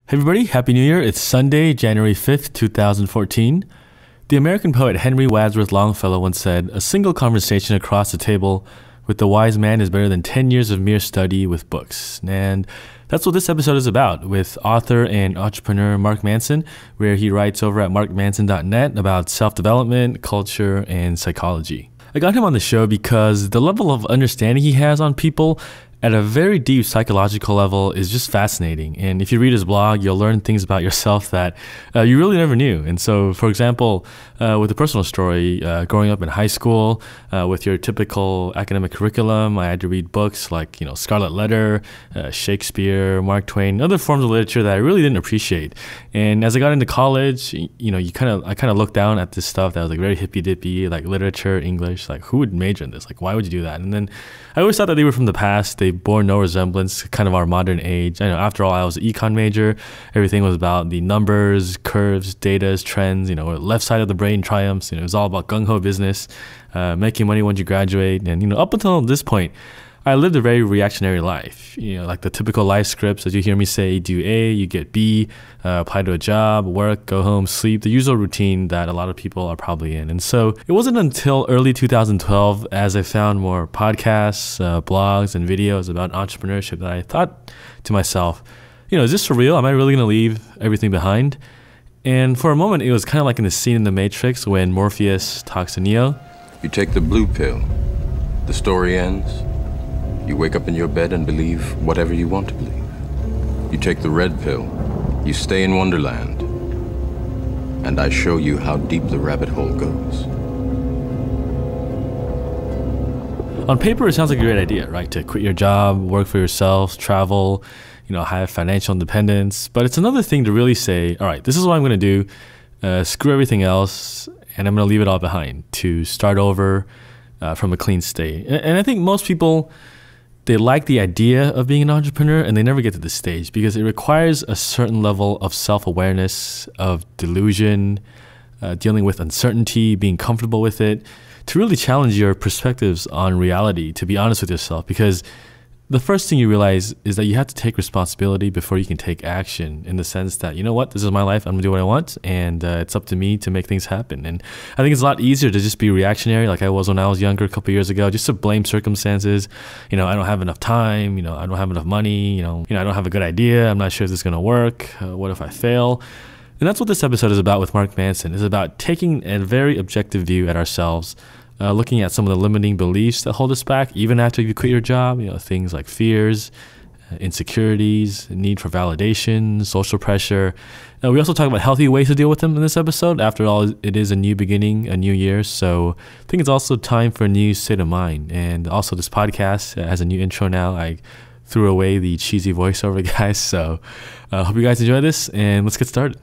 Hey everybody, Happy New Year. It's Sunday, January 5th, 2014. The American poet Henry Wadsworth Longfellow once said, "A single conversation across the table with the wise man is better than 10 years of mere study with books." And that's what this episode is about, with author and entrepreneur Mark Manson, where he writes over at markmanson.net about self-development, culture, and psychology. I got him on the show because the level of understanding he has on people at a very deep psychological level is just fascinating. And if you read his blog, you'll learn things about yourself that you really never knew. And so, for example, with a personal story, growing up in high school, with your typical academic curriculum, I had to read books like, Scarlet Letter, Shakespeare, Mark Twain, other forms of literature that I really didn't appreciate. And as I got into college, I kind of looked down at this stuff that was like very hippy dippy, like literature, English, like who would major in this? Like, why would you do that? And then I always thought that they were from the past. They bore no resemblance to kind of our modern age. I know, after all, I was an econ major. Everything was about the numbers, curves, data, trends, left side of the brain triumphs. It was all about gung-ho business, making money once you graduate. And, up until this point, I lived a very reactionary life, like the typical life scripts that you hear me say: do A, you get B, apply to a job, work, go home, sleep, the usual routine that a lot of people are probably in. And so it wasn't until early 2012, as I found more podcasts, blogs, and videos about entrepreneurship, that I thought to myself, is this for real? Am I really going to leave everything behind? And for a moment, it was kind of like in the scene in The Matrix when Morpheus talks to Neo. You take the blue pill, the story ends. You wake up in your bed and believe whatever you want to believe. You take the red pill, you stay in Wonderland, and I show you how deep the rabbit hole goes. On paper, it sounds like a great idea, right? To quit your job, work for yourself, travel, have financial independence. But it's another thing to really say, all right, this is what I'm going to do. Screw everything else, and I'm going to leave it all behind to start over from a clean state. And I think most people, they like the idea of being an entrepreneur, and they never get to this stage because it requires a certain level of self-awareness, of delusion, dealing with uncertainty, being comfortable with it, to really challenge your perspectives on reality, to be honest with yourself. Because the first thing you realize is that you have to take responsibility before you can take action, in the sense that, this is my life, I'm gonna do what I want, and it's up to me to make things happen. And I think it's a lot easier to just be reactionary, like I was when I was younger a couple of years ago, just to blame circumstances. I don't have enough time, I don't have enough money, I don't have a good idea, I'm not sure if this is gonna work, what if I fail? And that's what this episode is about with Mark Manson. It's about taking a very objective view at ourselves, looking at some of the limiting beliefs that hold us back even after you quit your job, things like fears, insecurities, need for validation, social pressure. We also talk about healthy ways to deal with them in this episode. After all, it is a new beginning, a new year, so I think it's also time for a new state of mind. And also this podcast has a new intro now. I threw away the cheesy voiceover, guys, so hope you guys enjoy this, and let's get started.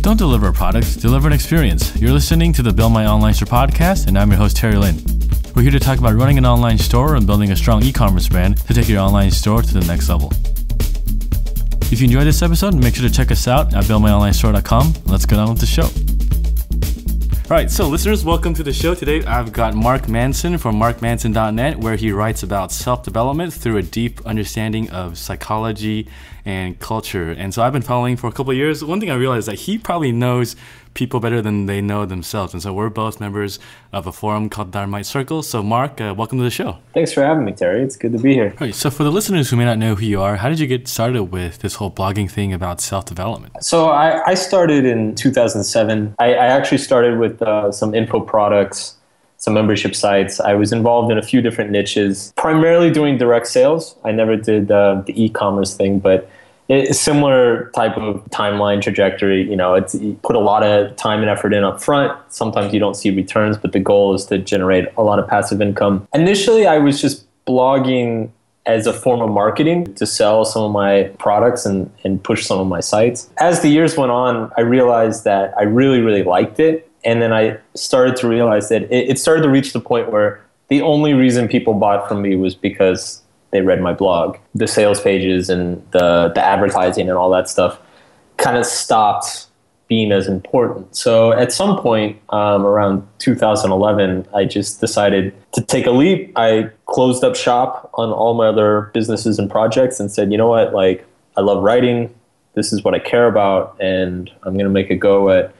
Don't deliver a product, deliver an experience. You're listening to the Build My Online Store podcast, and I'm your host, Terry Lin. We're here to talk about running an online store and building a strong e-commerce brand to take your online store to the next level. If you enjoyed this episode, make sure to check us out at buildmyonlinestore.com. Let's get on with the show. All right, so listeners, welcome to the show. Today, I've got Mark Manson from markmanson.net, where he writes about self-development through a deep understanding of psychology and culture. And so I've been following for a couple of years. One thing I realized is that he probably knows people better than they know themselves. And so we're both members of a forum called Dynamite Circle. So Mark, welcome to the show. Thanks for having me, Terry. It's good to be here. All right, so for the listeners who may not know who you are, how did you get started with this whole blogging thing about self-development? So I started in 2007. I actually started with some info products, some membership sites. I was involved in a few different niches, primarily doing direct sales. I never did the e-commerce thing, but it's a similar type of timeline trajectory. You put a lot of time and effort in up front. Sometimes you don't see returns, but the goal is to generate a lot of passive income. Initially, I was just blogging as a form of marketing to sell some of my products and push some of my sites. As the years went on, I realized that I really, really liked it. And then I started to realize that it started to reach the point where the only reason people bought from me was because they read my blog. The sales pages and the advertising and all that stuff kind of stopped being as important. So at some point around 2011, I just decided to take a leap. I closed up shop on all my other businesses and projects and said, you know what, like, I love writing. This is what I care about, and I'm going to make a go at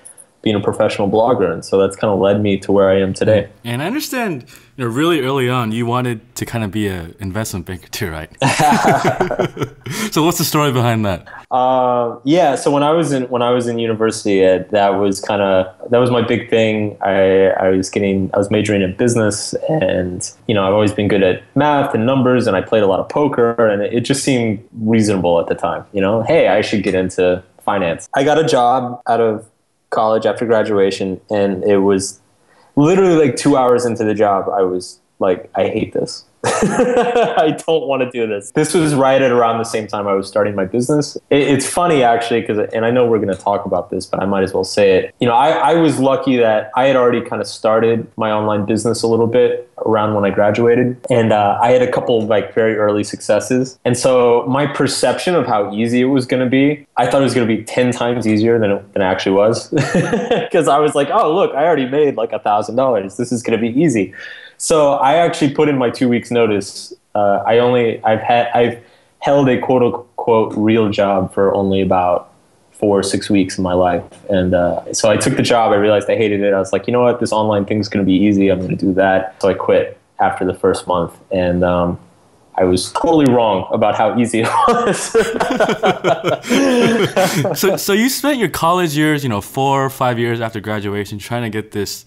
being a professional blogger. And so that's kind of led me to where I am today. And I understand, really early on, you wanted to kind of be an investment banker too, right? So what's the story behind that? Yeah. So when I was in university, that was my big thing. I was majoring in business, and I've always been good at math and numbers, and I played a lot of poker, and it just seemed reasonable at the time. Hey, I should get into finance. I got a job out of college after graduation, and it was literally like 2 hours into the job, I was like, I hate this. I don't want to do this. This was right at around the same time I was starting my business. It's funny, actually, and I know we're going to talk about this, but I might as well say it. I was lucky that I had already kind of started my online business a little bit around when I graduated, and I had a couple of like very early successes. And so my perception of how easy it was going to be, I thought it was going to be 10 times easier than it actually was. Because I was like, oh, look, I already made like $1,000. This is going to be easy. So I actually put in my 2 weeks notice. I've held a quote unquote real job for only about 4 or 6 weeks in my life. And so I took the job. I realized I hated it. I was like, you know what? This online thing's going to be easy. I'm going to do that. So I quit after the first month. And I was totally wrong about how easy it was. So you spent your college years, 4 or 5 years after graduation trying to get this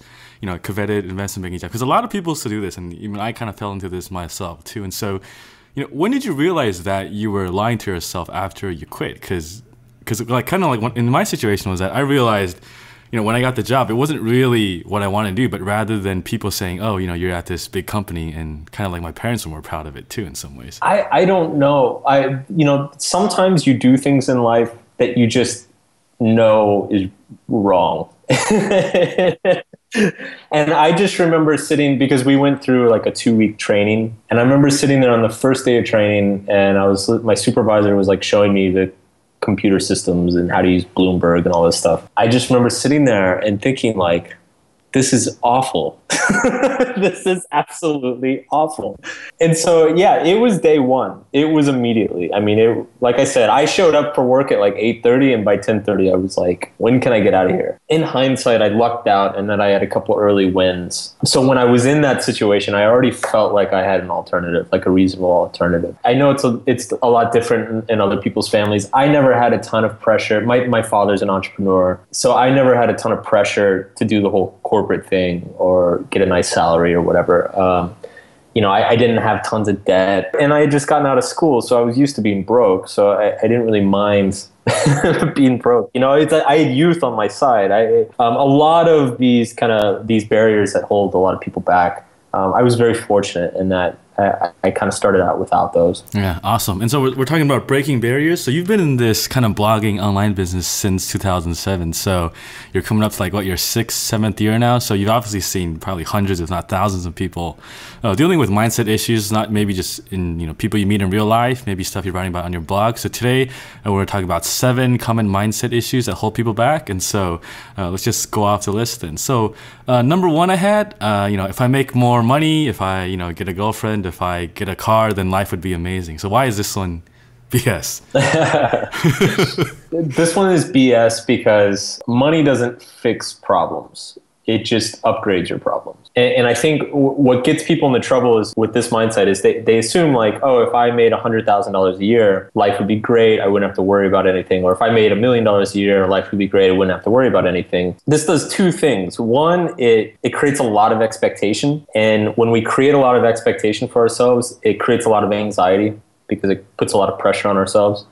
coveted investment banking job, because a lot of people used to do this, and even I kind of fell into this myself too. And so, when did you realize that you were lying to yourself after you quit? Because in my situation was that I realized, when I got the job, it wasn't really what I wanted to do, but rather than people saying, oh, you're at this big company, and kind of like my parents were more proud of it too in some ways. I don't know. Sometimes you do things in life that you just know is wrong. And I just remember sitting, because we went through like a 2-week training, and I remember sitting there on the first day of training, and my supervisor was like showing me the computer systems and how to use Bloomberg and all this stuff. I just remember sitting there and thinking like, this is awful. This is absolutely awful. And so, yeah, it was day one. It was immediately. I mean, like I said, I showed up for work at like 8:30, and by 10:30, I was like, when can I get out of here? In hindsight, I lucked out, and then I had a couple early wins. So when I was in that situation, I already felt like I had an alternative, like a reasonable alternative. I know it's a lot different in other people's families. I never had a ton of pressure. My father's an entrepreneur, so I never had a ton of pressure to do the whole corporate thing or get a nice salary or whatever. I didn't have tons of debt, and I had just gotten out of school, so I was used to being broke. So I didn't really mind being broke. I had youth on my side. A lot of these barriers that hold a lot of people back. I was very fortunate in that I kind of started out without those. Yeah, awesome. And so we're talking about breaking barriers. So you've been in this kind of blogging online business since 2007. So you're coming up to like, your 6th, 7th year now. So you've obviously seen probably hundreds, if not thousands of people dealing with mindset issues, not maybe just in, people you meet in real life, maybe stuff you're writing about on your blog. So today we're talking about 7 common mindset issues that hold people back. And so let's just go off the list then. So number 1 I had, if I make more money, if I, get a girlfriend, if I get a car, then life would be amazing. So why is this one BS? This one is BS because money doesn't fix problems. It just upgrades your problems. And I think what gets people into trouble is with this mindset is they assume like, oh, if I made $100,000 a year, life would be great. I wouldn't have to worry about anything. Or if I made $1 million a year, life would be great. I wouldn't have to worry about anything. This does 2 things. One, it creates a lot of expectation. And when we create a lot of expectation for ourselves, it creates a lot of anxiety because it puts a lot of pressure on ourselves.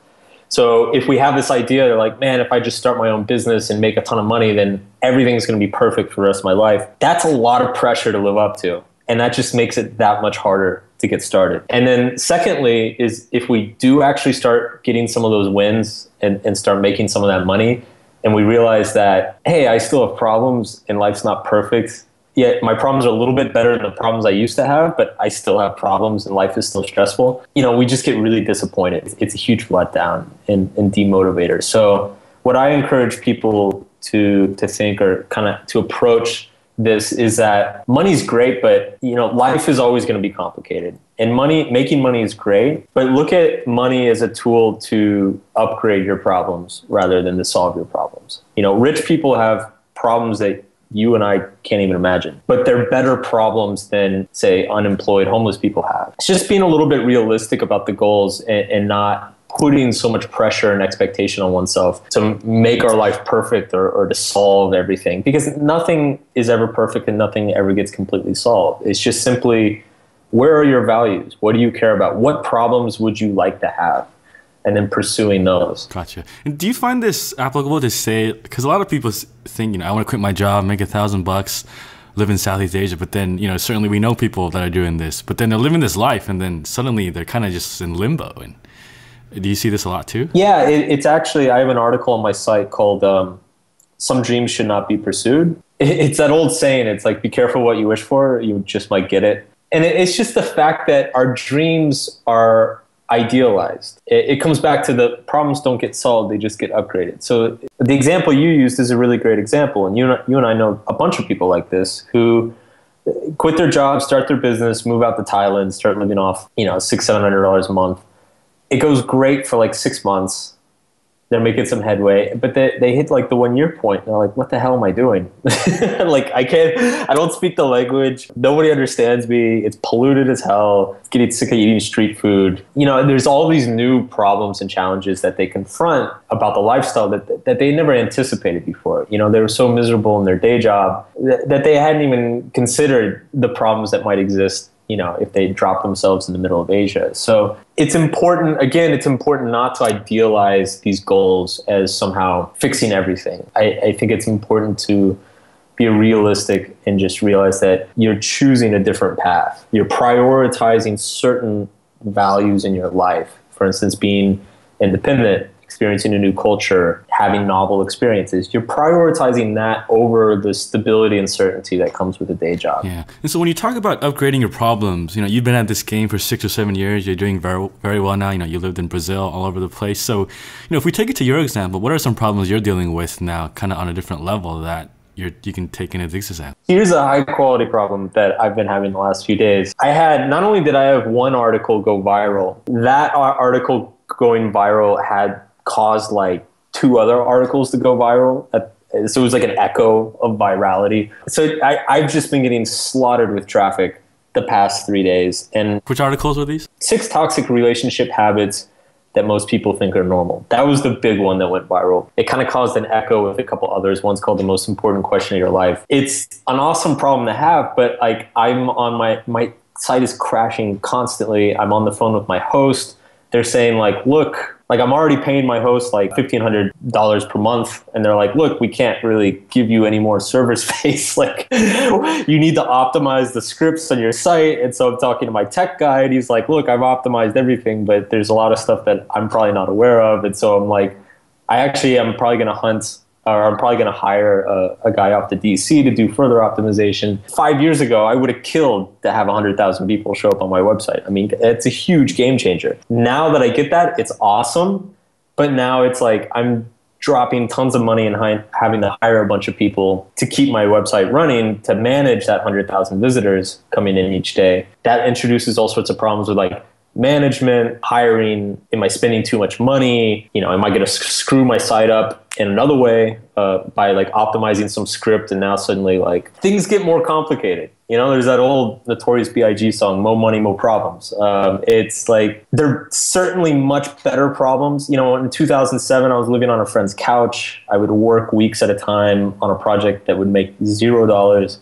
So if we have this idea, they're like, man, if I just start my own business and make a ton of money, then everything's going to be perfect for the rest of my life. That's a lot of pressure to live up to. And that just makes it that much harder to get started. And then secondly is if we do actually start getting some of those wins and start making some of that money, and we realize that, hey, I still have problems and life's not perfect. Yet my problems are a little bit better than the problems I used to have, but I still have problems and life is still stressful. We just get really disappointed. It's a huge letdown and demotivator. So what I encourage people to think or kind of to approach this is that money's great, but life is always going to be complicated. And making money is great, but look at money as a tool to upgrade your problems rather than to solve your problems. Rich people have problems that you and I can't even imagine, but they're better problems than, say, unemployed homeless people have. It's just being a little bit realistic about the goals and not putting so much pressure and expectation on oneself to make our life perfect or to solve everything, because nothing is ever perfect and nothing ever gets completely solved. It's just simply, where are your values? What do you care about? What problems would you like to have? And then pursuing those. Gotcha. And do you find this applicable to say, because a lot of people think, I want to quit my job, make $1,000, live in Southeast Asia, but then, certainly we know people that are doing this, but then they're living this life and then suddenly they're kind of just in limbo. And do you see this a lot too? Yeah, it's actually, I have an article on my site called Some Dreams Should Not Be Pursued. It's that old saying, it's like, be careful what you wish for, you just might get it. And it's just the fact that our dreams are idealized. It comes back to the problems don't get solved, they just get upgraded. So the example you used is a really great example. And you and I know a bunch of people like this who quit their job, start their business, move out to Thailand, start living off, $600-700 a month. It goes great for like 6 months. They're making some headway, but they hit like the 1 year point. And they're like, what the hell am I doing? Like, I don't speak the language. Nobody understands me. It's polluted as hell. Getting sick of eating street food. There's all these new problems and challenges that they confront about the lifestyle that they never anticipated before. They were so miserable in their day job that they hadn't even considered the problems that might exist if they drop themselves in the middle of Asia. So it's important not to idealize these goals as somehow fixing everything. I think it's important to be realistic and just realize that you're choosing a different path. You're prioritizing certain values in your life. For instance, being independent, experiencing a new culture, having novel experiences. You're prioritizing that over the stability and certainty that comes with a day job. Yeah. And so when you talk about upgrading your problems, you've been at this game for 6 or 7 years. You're doing very, very well now. You lived in Brazil, all over the place. So, if we take it to your example, what are some problems you're dealing with now, kind of on a different level that you can take into this example? Here's a high quality problem that I've been having the last few days. Not only did I have one article go viral, that article going viral had caused like 2 other articles to go viral. So it was like an echo of virality. So I've just been getting slaughtered with traffic the past 3 days. And which articles were these? 6 toxic relationship habits that most people think are normal. That was the big one that went viral. It kind of caused an echo with a couple others. One's called the most important question of your life. It's an awesome problem to have, but like I'm on my site is crashing constantly. I'm on the phone with my host. They're saying like, look, like I'm already paying my host like $1,500 per month. And they're like, look, we can't really give you any more server space. Like you need to optimize the scripts on your site. And so I'm talking to my tech guy and he's like, look, I've optimized everything, but there's a lot of stuff that I'm probably not aware of. And so I'm like, I'm probably going to hire a guy off to DC to do further optimization. 5 years ago, I would have killed to have 100,000 people show up on my website. I mean, it's a huge game changer. Now that I get that, it's awesome. But now it's like I'm dropping tons of money and having to hire a bunch of people to keep my website running, to manage that 100,000 visitors coming in each day. That introduces all sorts of problems with like management, hiring. Am I spending too much money? Am I going to screw my site up in another way by like optimizing some script? And now suddenly like things get more complicated. There's that old Notorious B.I.G. song, "Mo Money, Mo Problems." It's like they're certainly much better problems. In 2007, I was living on a friend's couch. I would work weeks at a time on a project that would make $0.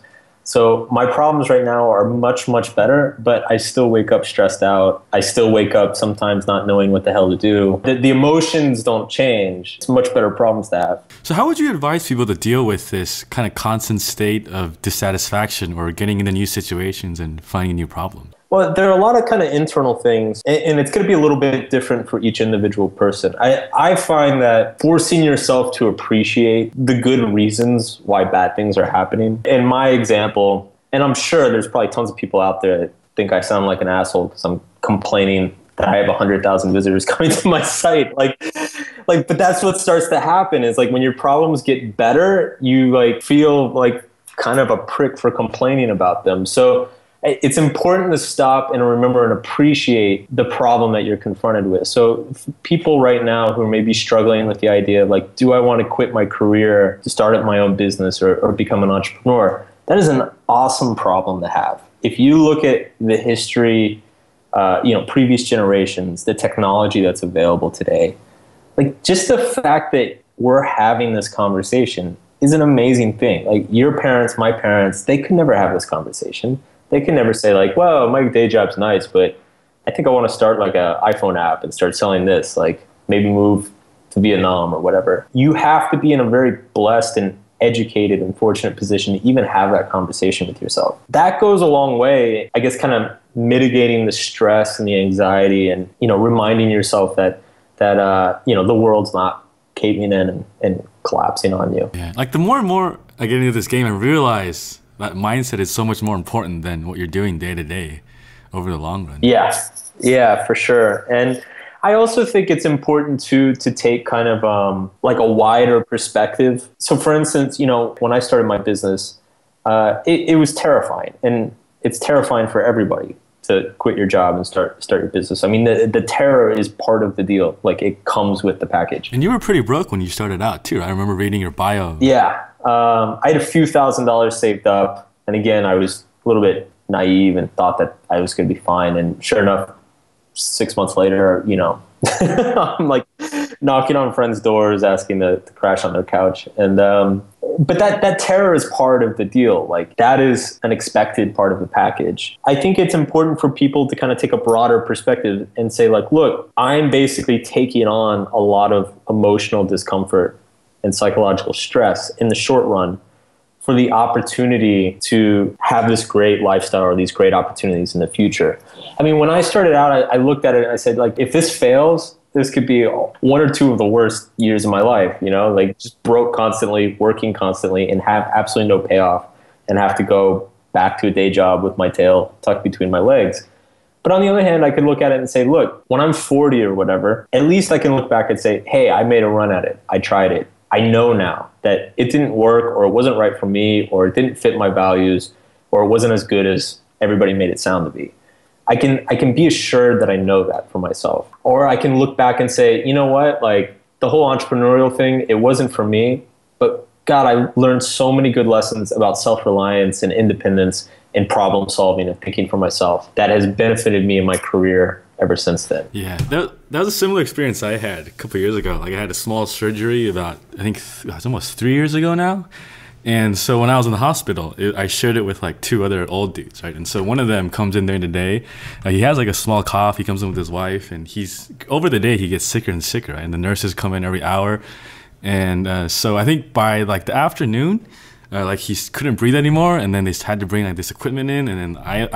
So my problems right now are much, much better, but I still wake up stressed out. I still wake up sometimes not knowing what the hell to do. The emotions don't change. It's much better problems to have. So how would you advise people to deal with this kind of constant state of dissatisfaction or getting into new situations and finding new problems? Well, there are a lot of kind of internal things, and it's going to be a little bit different for each individual person. I find that forcing yourself to appreciate the good reasons why bad things are happening. In my example, and I'm sure there's probably tons of people out there that think I sound like an asshole because I'm complaining that I have 100,000 visitors coming to my site. Like, like, but that's what starts to happen is like when your problems get better, you like feel like kind of a prick for complaining about them. So it's important to stop and remember and appreciate the problem that you're confronted with. So people right now who are maybe struggling with the idea of like, do I want to quit my career to start up my own business or become an entrepreneur? That is an awesome problem to have. If you look at the history, previous generations, the technology that's available today, like just the fact that we're having this conversation is an amazing thing. Like your parents, my parents, they could never have this conversation. They can never say like, well, my day job's nice, but I think I want to start like an iPhone app and start selling this, like maybe move to Vietnam or whatever. You have to be in a very blessed and educated and fortunate position to even have that conversation with yourself. That goes a long way, I guess, kind of mitigating the stress and the anxiety and, reminding yourself that the world's not caving in and collapsing on you. Yeah. Like the more and more I get into this game, I realize that mindset is so much more important than what you're doing day to day over the long run. Yeah, for sure. And I also think it's important to take kind of like a wider perspective. So for instance, when I started my business, it was terrifying, and it's terrifying for everybody to quit your job and start your business. I mean, the terror is part of the deal. Like it comes with the package. And you were pretty broke when you started out too. I remember reading your bio. Yeah. I had a few $1,000s saved up. And again, I was a little bit naive and thought that I was going to be fine. And sure enough, 6 months later, I'm like knocking on friends' doors, asking to crash on their couch. And but that terror is part of the deal. Like that is an expected part of the package. I think it's important for people to kind of take a broader perspective and say like, look, I'm basically taking on a lot of emotional discomfort and psychological stress in the short run for the opportunity to have this great lifestyle or these great opportunities in the future. I mean, when I started out, I looked at it and I said, like, if this fails, this could be one or two of the worst years of my life, like just broke constantly, working constantly, and have absolutely no payoff and have to go back to a day job with my tail tucked between my legs. But on the other hand, I could look at it and say, look, when I'm 40 or whatever, at least I can look back and say, hey, I made a run at it. I tried it. I know now that it didn't work, or it wasn't right for me, or it didn't fit my values, or it wasn't as good as everybody made it sound to be. I can be assured that I know that for myself. Or I can look back and say, you know what, like the whole entrepreneurial thing, it wasn't for me, but God, I learned so many good lessons about self-reliance and independence and problem solving and thinking for myself that has benefited me in my career ever since then. Yeah, that was a similar experience I had a couple of years ago. Like I had a small surgery about, I think it's almost 3 years ago now. And so when I was in the hospital, I shared it with like two other old dudes, right? And so one of them comes in during the day. He has like a small cough. He comes in with his wife, and over the day, he gets sicker and sicker, right? And the nurses come in every hour. And so I think by like the afternoon, like he couldn't breathe anymore. And then they had to bring like this equipment in. And then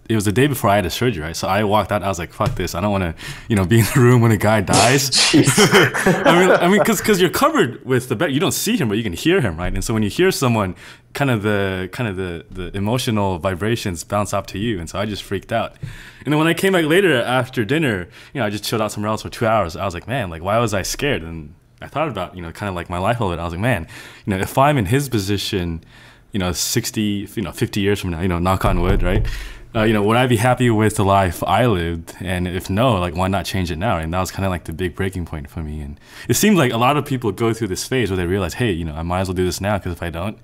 it was the day before I had a surgery, right? So I walked out. I was like, "Fuck this! I don't want to, be in the room when a guy dies." I mean, because you're covered with the bed. You don't see him, but you can hear him, right? And so when you hear someone, kind of the emotional vibrations bounce off to you. And so I just freaked out. And then when I came back later after dinner, I just chilled out somewhere else for 2 hours. I was like, man, like why was I scared? And I thought about, kind of like my life a little bit. I was like, man, if I'm in his position, 60, 50 years from now, knock on wood, right? Would I be happy with the life I lived? And if no, like, why not change it now? And that was kind of like the big breaking point for me. And it seems like a lot of people go through this phase where they realize, hey, I might as well do this now, because if I don't,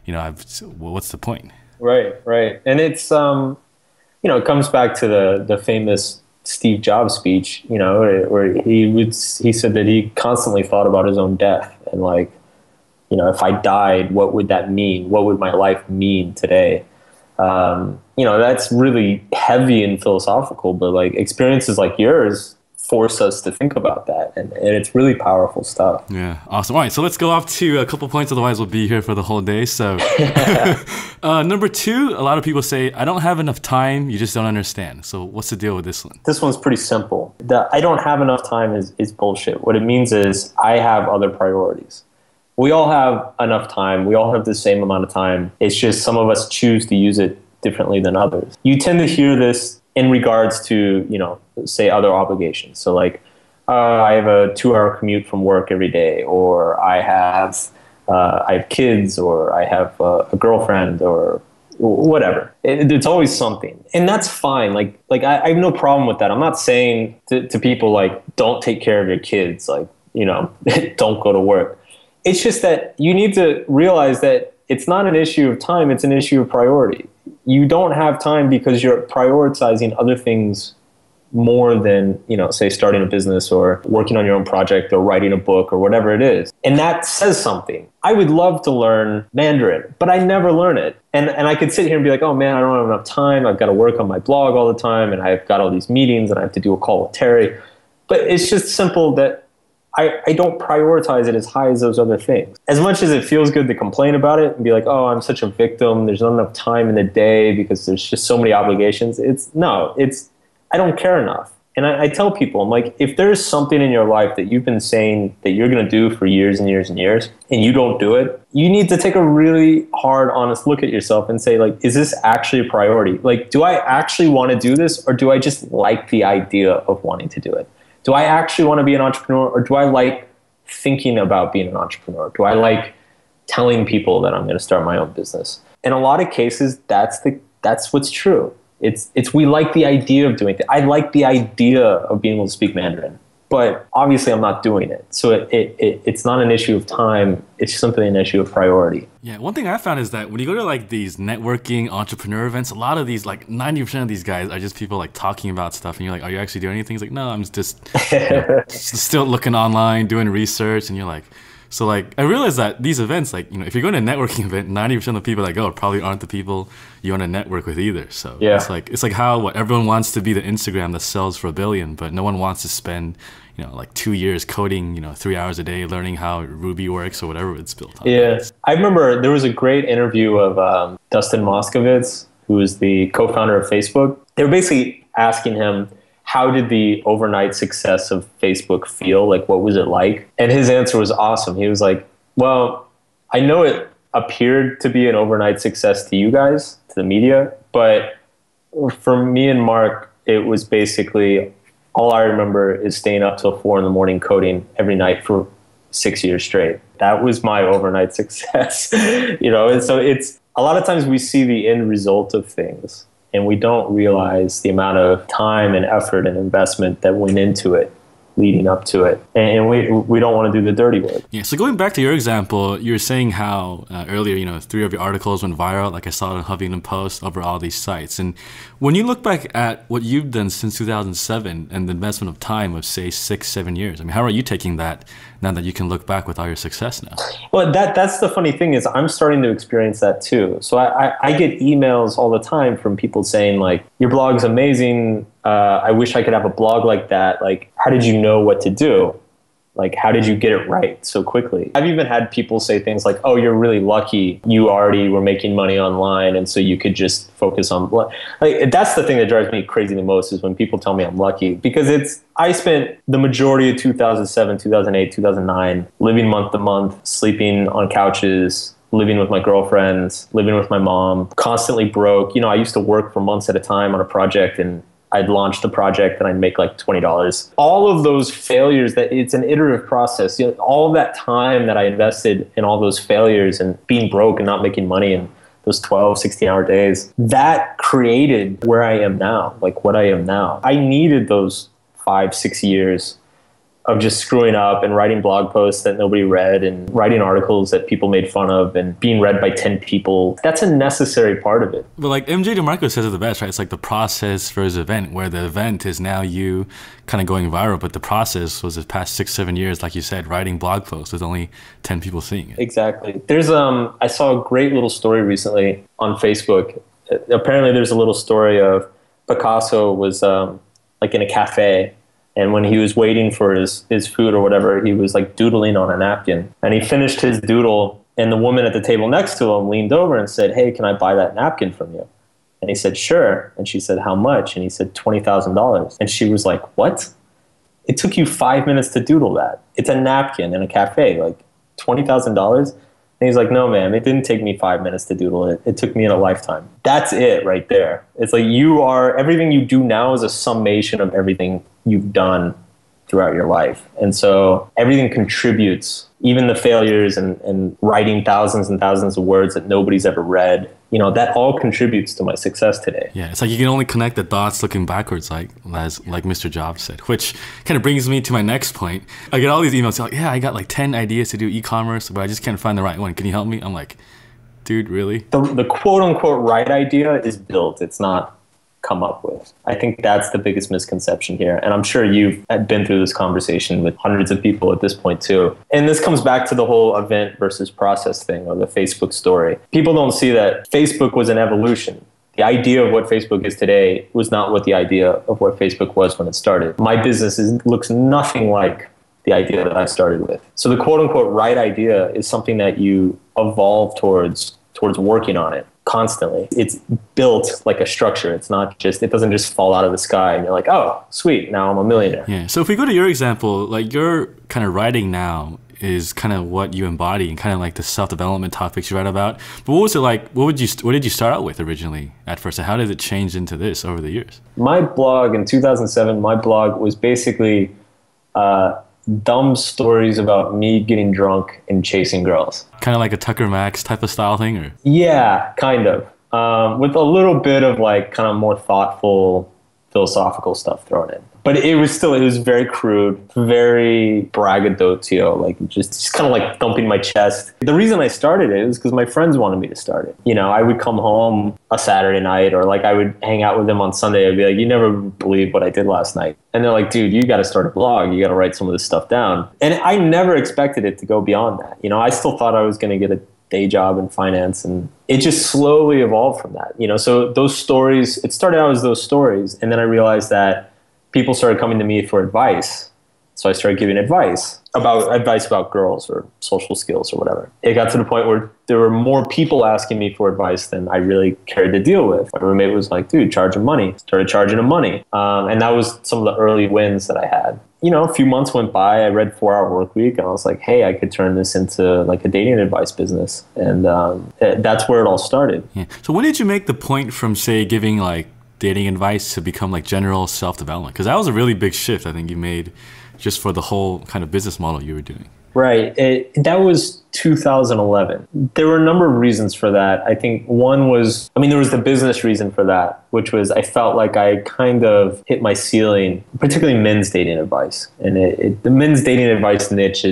what's the point? Right. And it's, it comes back to the famous Steve Jobs speech, where he said that he constantly thought about his own death and like, if I died, what would that mean? What would my life mean today? That's really heavy and philosophical, but like experiences like yours force us to think about that, and it's really powerful stuff. Yeah, awesome. All right, so let's go off to a couple points, otherwise we'll be here for the whole day. So number 2, a lot of people say, I don't have enough time, you just don't understand. So what's the deal with this one? This one's pretty simple. The I don't have enough time is bullshit. What it means is I have other priorities. We all have enough time. We all have the same amount of time. It's just some of us choose to use it differently than others. You tend to hear this in regards to, say other obligations. So like I have a 2-hour commute from work every day, or I have kids, or I have a girlfriend, or whatever. It's always something, and that's fine. Like I have no problem with that. I'm not saying to people like, don't take care of your kids, like, you know, don't go to work. It's just that you need to realize that it's not an issue of time, it's an issue of priority. You don't have time because you're prioritizing other things more than, you know, say starting a business or working on your own project or writing a book or whatever it is. And that says something. I would love to learn Mandarin, but I never learn it. And I could sit here and be like, oh man, I don't have enough time. I've got to work on my blog all the time, and I've got all these meetings, and I have to do a call with Terry. But it's just simple that I don't prioritize it as high as those other things. As much as it feels good to complain about it and be like, oh, I'm such a victim, there's not enough time in the day because there's just so many obligations. I don't care enough. And I tell people, I'm like, if there's something in your life that you've been saying that you're going to do for years and years and years, and you don't do it, you need to take a really hard, honest look at yourself and say, like, is this actually a priority? Like, do I actually want to do this, or do I just like the idea of wanting to do it? Do I actually want to be an entrepreneur, or do I like thinking about being an entrepreneur? Do I like telling people that I'm going to start my own business? In a lot of cases, that's what's true. It's we like the idea of doing it. I like the idea of being able to speak Mandarin, but obviously I'm not doing it. So it's not an issue of time. It's simply an issue of priority. Yeah, one thing I found is that when you go to like these networking entrepreneur events, a lot of these, like 90% of these guys are just people like talking about stuff, and you're like, are you actually doing anything? It's like, no, I'm just still looking online, doing research, and you're like, so like, I realized that these events, like, you know, if you're going to a networking event, 90% of the people that go probably aren't the people you want to network with either. So yeah. It's like how everyone wants to be the Instagram that sells for $1 billion, but no one wants to spend, you know, like 2 years coding, you know, 3 hours a day, learning how Ruby works or whatever it's built on. Yeah. I remember there was a great interview of Dustin Moskovitz, who is the co-founder of Facebook. They were basically asking him, how did the overnight success of Facebook feel? Like, what was it like? And his answer was awesome. He was like, well, I know it appeared to be an overnight success to you guys, to the media, but for me and Mark, it was basically, all I remember is staying up till 4 a.m. coding every night for 6 years straight. That was my overnight success. You know, and so it's, a lot of times we see the end result of things, and we don't realize the amount of time and effort and investment that went into it leading up to it. And we don't want to do the dirty work. Yeah, so going back to your example, you were saying how earlier, you know, 3 of your articles went viral, like I saw it on Huffington Post, over all these sites. And when you look back at what you've done since 2007 and the investment of time of, say, 6-7 years, I mean, how are you taking that now that you can look back with all your success now? Well, that's the funny thing is I'm starting to experience that too. So I get emails all the time from people saying like, your blog's amazing. I wish I could have a blog like that. Like, how did you know what to do? Like, how did you get it right so quickly? I've even had people say things like, oh, you're really lucky. You already were making money online, and so you could just focus on... Like, that's the thing that drives me crazy the most, is when people tell me I'm lucky. Because I spent the majority of 2007, 2008, 2009 living month to month, sleeping on couches, living with my girlfriends, living with my mom, constantly broke. You know, I used to work for months at a time on a project, and I'd launch the project and I'd make like $20. All of those failures, that it's an iterative process. You know, all of that time that I invested in all those failures and being broke and not making money and those 12, 16-hour days, that created where I am now, like what I am now. I needed those 5-6 years of just screwing up and writing blog posts that nobody read and writing articles that people made fun of and being read by 10 people. That's a necessary part of it. But like MJ DeMarco says it the best, right? It's like the process versus event, where the event is now you kind of going viral, but the process was the past 6-7 years, like you said, writing blog posts with only 10 people seeing it. Exactly. There's I saw a great little story recently on Facebook. Apparently there's a little story of Picasso was like in a cafe, and when he was waiting for his food or whatever, he was like doodling on a napkin. And he finished his doodle, and the woman at the table next to him leaned over and said, hey, can I buy that napkin from you? And he said, sure. And she said, how much? And he said, $20,000. And she was like, what? It took you 5 minutes to doodle that. It's a napkin in a cafe, like $20,000? And he's like, no, ma'am, it didn't take me 5 minutes to doodle it. It took me in a lifetime. That's it right there. It's like everything you do now is a summation of everything you've done throughout your life. And so everything contributes, even the failures and writing thousands and thousands of words that nobody's ever read, that all contributes to my success today. Yeah, it's like you can only connect the dots looking backwards, like Mr. Jobs said, which kind of brings me to my next point. I get all these emails like, yeah, I got like 10 ideas to do e-commerce, but I just can't find the right one. Can you help me? I'm like, dude, really? The quote unquote right idea is built. It's not come up with. I think that's the biggest misconception here. And I'm sure you've been through this conversation with hundreds of people at this point too. And this comes back to the whole event versus process thing, or the Facebook story. People don't see that Facebook was an evolution. The idea of what Facebook is today was not what the idea of what Facebook was when it started. My business looks nothing like the idea that I started with. So the quote unquote right idea is something that you evolve towards working on it constantly. It's built like a structure. It doesn't just fall out of the sky and you're like, oh, sweet, now I'm a millionaire. Yeah. So if we go to your example, like your kind of writing now is kind of what you embody and kind of like the self-development topics you write about. But what was it like? What did you start out with originally at first? And how did it change into this over the years? My blog in 2007, was basically dumb stories about me getting drunk and chasing girls. Kind of like a Tucker Max type of style thing, or? Yeah, kind of. With a little bit of like kind of more thoughtful, philosophical stuff thrown in. But it was very crude, very braggadocio, like just kind of like thumping my chest. The reason I started it was because my friends wanted me to start it. I would come home a Saturday night, or like I would hang out with them on Sunday. I'd be like, you never believe what I did last night. And they're like, dude, you got to start a blog. You got to write some of this stuff down. And I never expected it to go beyond that. I still thought I was going to get a day job in finance, and it just slowly evolved from that. So those stories, it started out as those stories. And then I realized that people started coming to me for advice. So I started giving advice about girls or social skills or whatever. It got to the point where there were more people asking me for advice than I really cared to deal with. My roommate was like, dude, charge him money. Started charging him money. And that was some of the early wins that I had. A few months went by, I read 4 Hour Workweek, and I was like, hey, I could turn this into like a dating advice business. And that's where it all started. Yeah. So when did you make the point from, say, giving like dating advice to become like general self-development? Because that was a really big shift I think you made just for the whole kind of business model you were doing. Right. That was 2011. There were a number of reasons for that. I think one was, there was the business reason for that, which was I felt like I kind of hit my ceiling, particularly men's dating advice. And the men's dating advice niche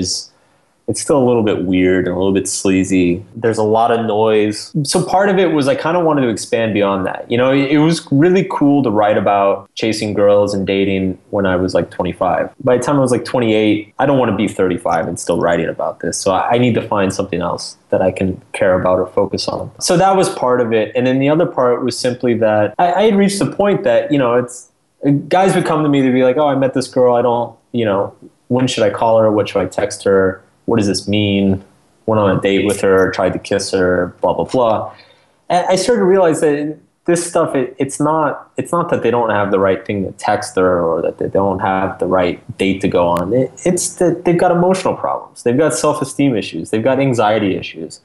it's still a little bit weird and a little bit sleazy. There's a lot of noise. So part of it was I kind of wanted to expand beyond that. It was really cool to write about chasing girls and dating when I was like 25. By the time I was like 28, I don't want to be 35 and still writing about this. So I need to find something else that I can care about or focus on. So that was part of it. And then the other part was simply that I had reached the point that, guys would come to me to be like, oh, I met this girl. I don't, when should I call her? What should I text her? What does this mean? Went on a date with her, tried to kiss her, blah, blah, blah. And I started to realize that this stuff, it's not that they don't have the right thing to text her or that they don't have the right date to go on. It's that they've got emotional problems. They've got self-esteem issues. They've got anxiety issues.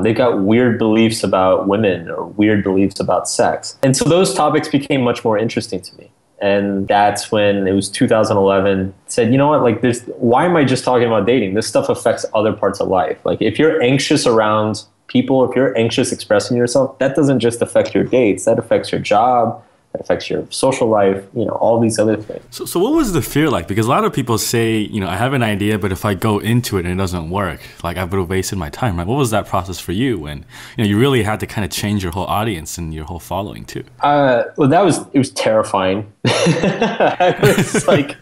They've got weird beliefs about women or weird beliefs about sex. And so those topics became much more interesting to me. And that's when it was 2011, said, you know what, like why am I just talking about dating? This stuff affects other parts of life. Like if you're anxious around people, if you're anxious expressing yourself, that doesn't just affect your dates, that affects your job, that affects your social life, all these other things. So what was the fear like? Because a lot of people say, I have an idea, but if I go into it and it doesn't work, like I would have wasted my time, right? What was that process for you when, you really had to kind of change your whole audience and your whole following too? Well, it was terrifying. It was like,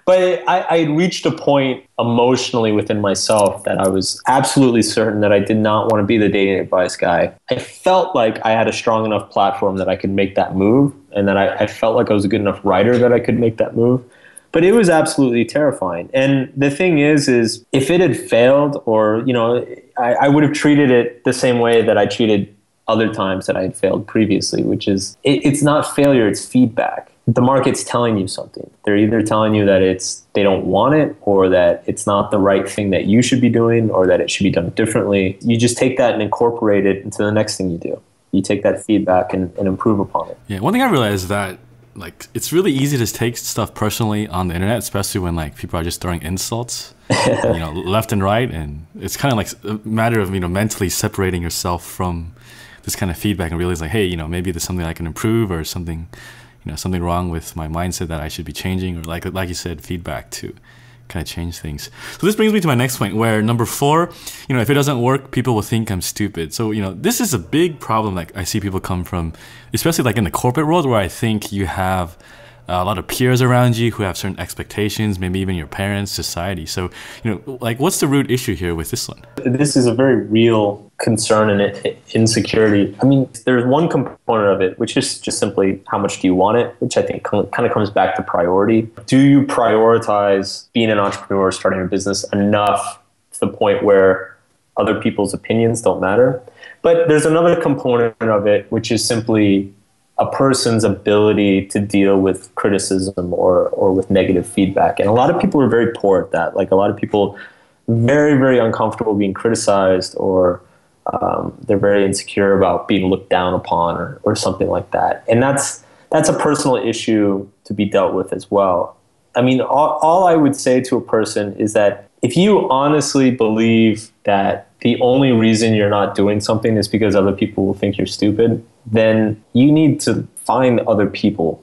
but I had reached a point emotionally within myself that I was absolutely certain that I did not want to be the dating advice guy. I felt like I had a strong enough platform that I could make that move, and that I felt like I was a good enough writer that I could make that move. But it was absolutely terrifying. And the thing is if it had failed, or, I would have treated it the same way that I treated other times that I had failed previously, which is it's not failure, it's feedback. The market's telling you something. They're either telling you that they don't want it, or that it's not the right thing that you should be doing, or that it should be done differently. You just take that and incorporate it into the next thing you do. You take that feedback and improve upon it. Yeah, one thing I realized is that like it's really easy to take stuff personally on the internet, especially when like people are just throwing insults, left and right, and it's kind of like a matter of mentally separating yourself from this kind of feedback and realize like, hey, maybe there's something I can improve or something, something wrong with my mindset that I should be changing, or like you said, feedback to kind of change things. So this brings me to my next point, where number 4, if it doesn't work, people will think I'm stupid. So, this is a big problem like I see people come from, especially like in the corporate world, where I think you have a lot of peers around you who have certain expectations, maybe even your parents, society. So, like what's the root issue here with this one? This is a very real concern and insecurity. I mean, there's one component of it, which is just simply how much do you want it, which I think kind of comes back to priority. Do you prioritize being an entrepreneur, starting a business enough to the point where other people's opinions don't matter? But there's another component of it, which is simply a person's ability to deal with criticism or with negative feedback. And a lot of people are very poor at that. Like a lot of people very, very uncomfortable being criticized, or they're very insecure about being looked down upon or something like that. And that's a personal issue to be dealt with as well. I mean, all I would say to a person is that if you honestly believe that the only reason you're not doing something is because other people will think you're stupid, then you need to find other people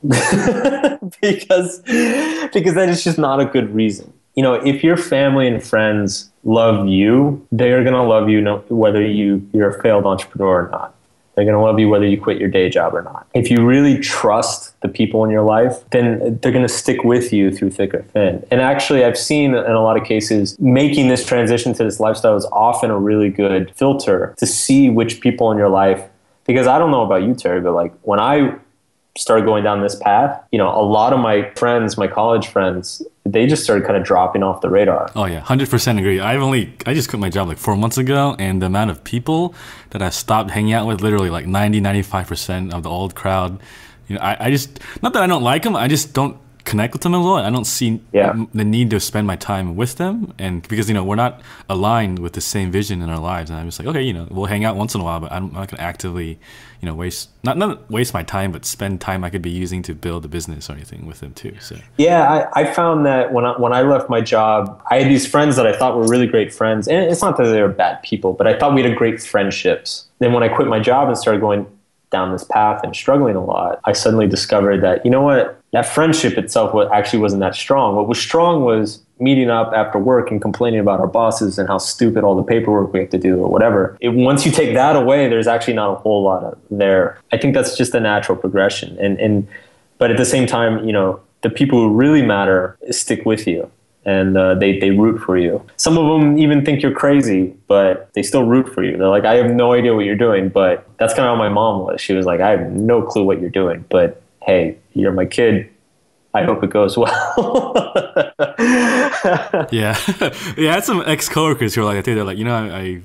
because that is just not a good reason. If your family and friends love you, they're going to love you whether you're a failed entrepreneur or not. They're going to love you whether you quit your day job or not. If you really trust the people in your life, then they're going to stick with you through thick or thin. And actually, I've seen in a lot of cases, making this transition to this lifestyle is often a really good filter to see which people in your life, because I don't know about you, Terry, but like when I started going down this path, a lot of my friends, my college friends, they just started kind of dropping off the radar. Oh yeah, 100% agree. I just quit my job like 4 months ago, and the amount of people that I stopped hanging out with, literally like 95% of the old crowd, I just, not that I don't like them, I just don't connect with them a lot. I don't see the need to spend my time with them, and because we're not aligned with the same vision in our lives, and I'm just like, okay, we'll hang out once in a while, but I'm not gonna actively waste not waste my time, but spend time I could be using to build a business or anything with them too. So I found that when I left my job, I had these friends that I thought were really great friends, and it's not that they were bad people, but I thought we had great friendships. Then when I quit my job and started going down this path and struggling a lot, I suddenly discovered that, that friendship itself actually wasn't that strong. What was strong was meeting up after work and complaining about our bosses and how stupid all the paperwork we have to do or whatever. Once you take that away, there's actually not a whole lot there. I think that's just a natural progression. But at the same time, the people who really matter stick with you. And they root for you. Some of them even think you're crazy, but they still root for you. They're like, I have no idea what you're doing, but that's kind of how my mom was. She was like, I have no clue what you're doing, but hey, you're my kid. I hope it goes well. Yeah. I had some ex-coworkers who were like, I think they're like, I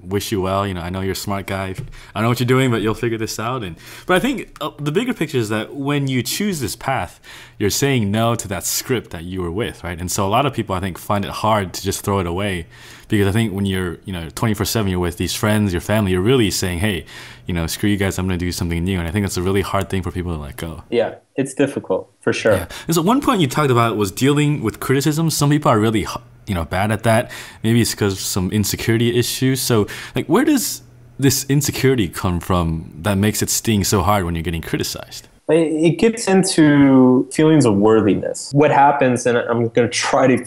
wish you well. I know you're a smart guy. I don't know what you're doing, but you'll figure this out. But I think the bigger picture is that when you choose this path, you're saying no to that script that you were with, right? And so a lot of people, I think, find it hard to just throw it away, because I think when you're, 24/7, you're with these friends, your family, you're really saying, hey, screw you guys, I'm going to do something new. And I think that's a really hard thing for people to let go. Yeah, it's difficult, for sure. Yeah. And so one point you talked about was dealing with criticism. Some people are really, bad at that. Maybe it's because of some insecurity issues. So like, where does this insecurity come from that makes it sting so hard when you're getting criticized? It gets into feelings of worthiness. What happens, and I'm going to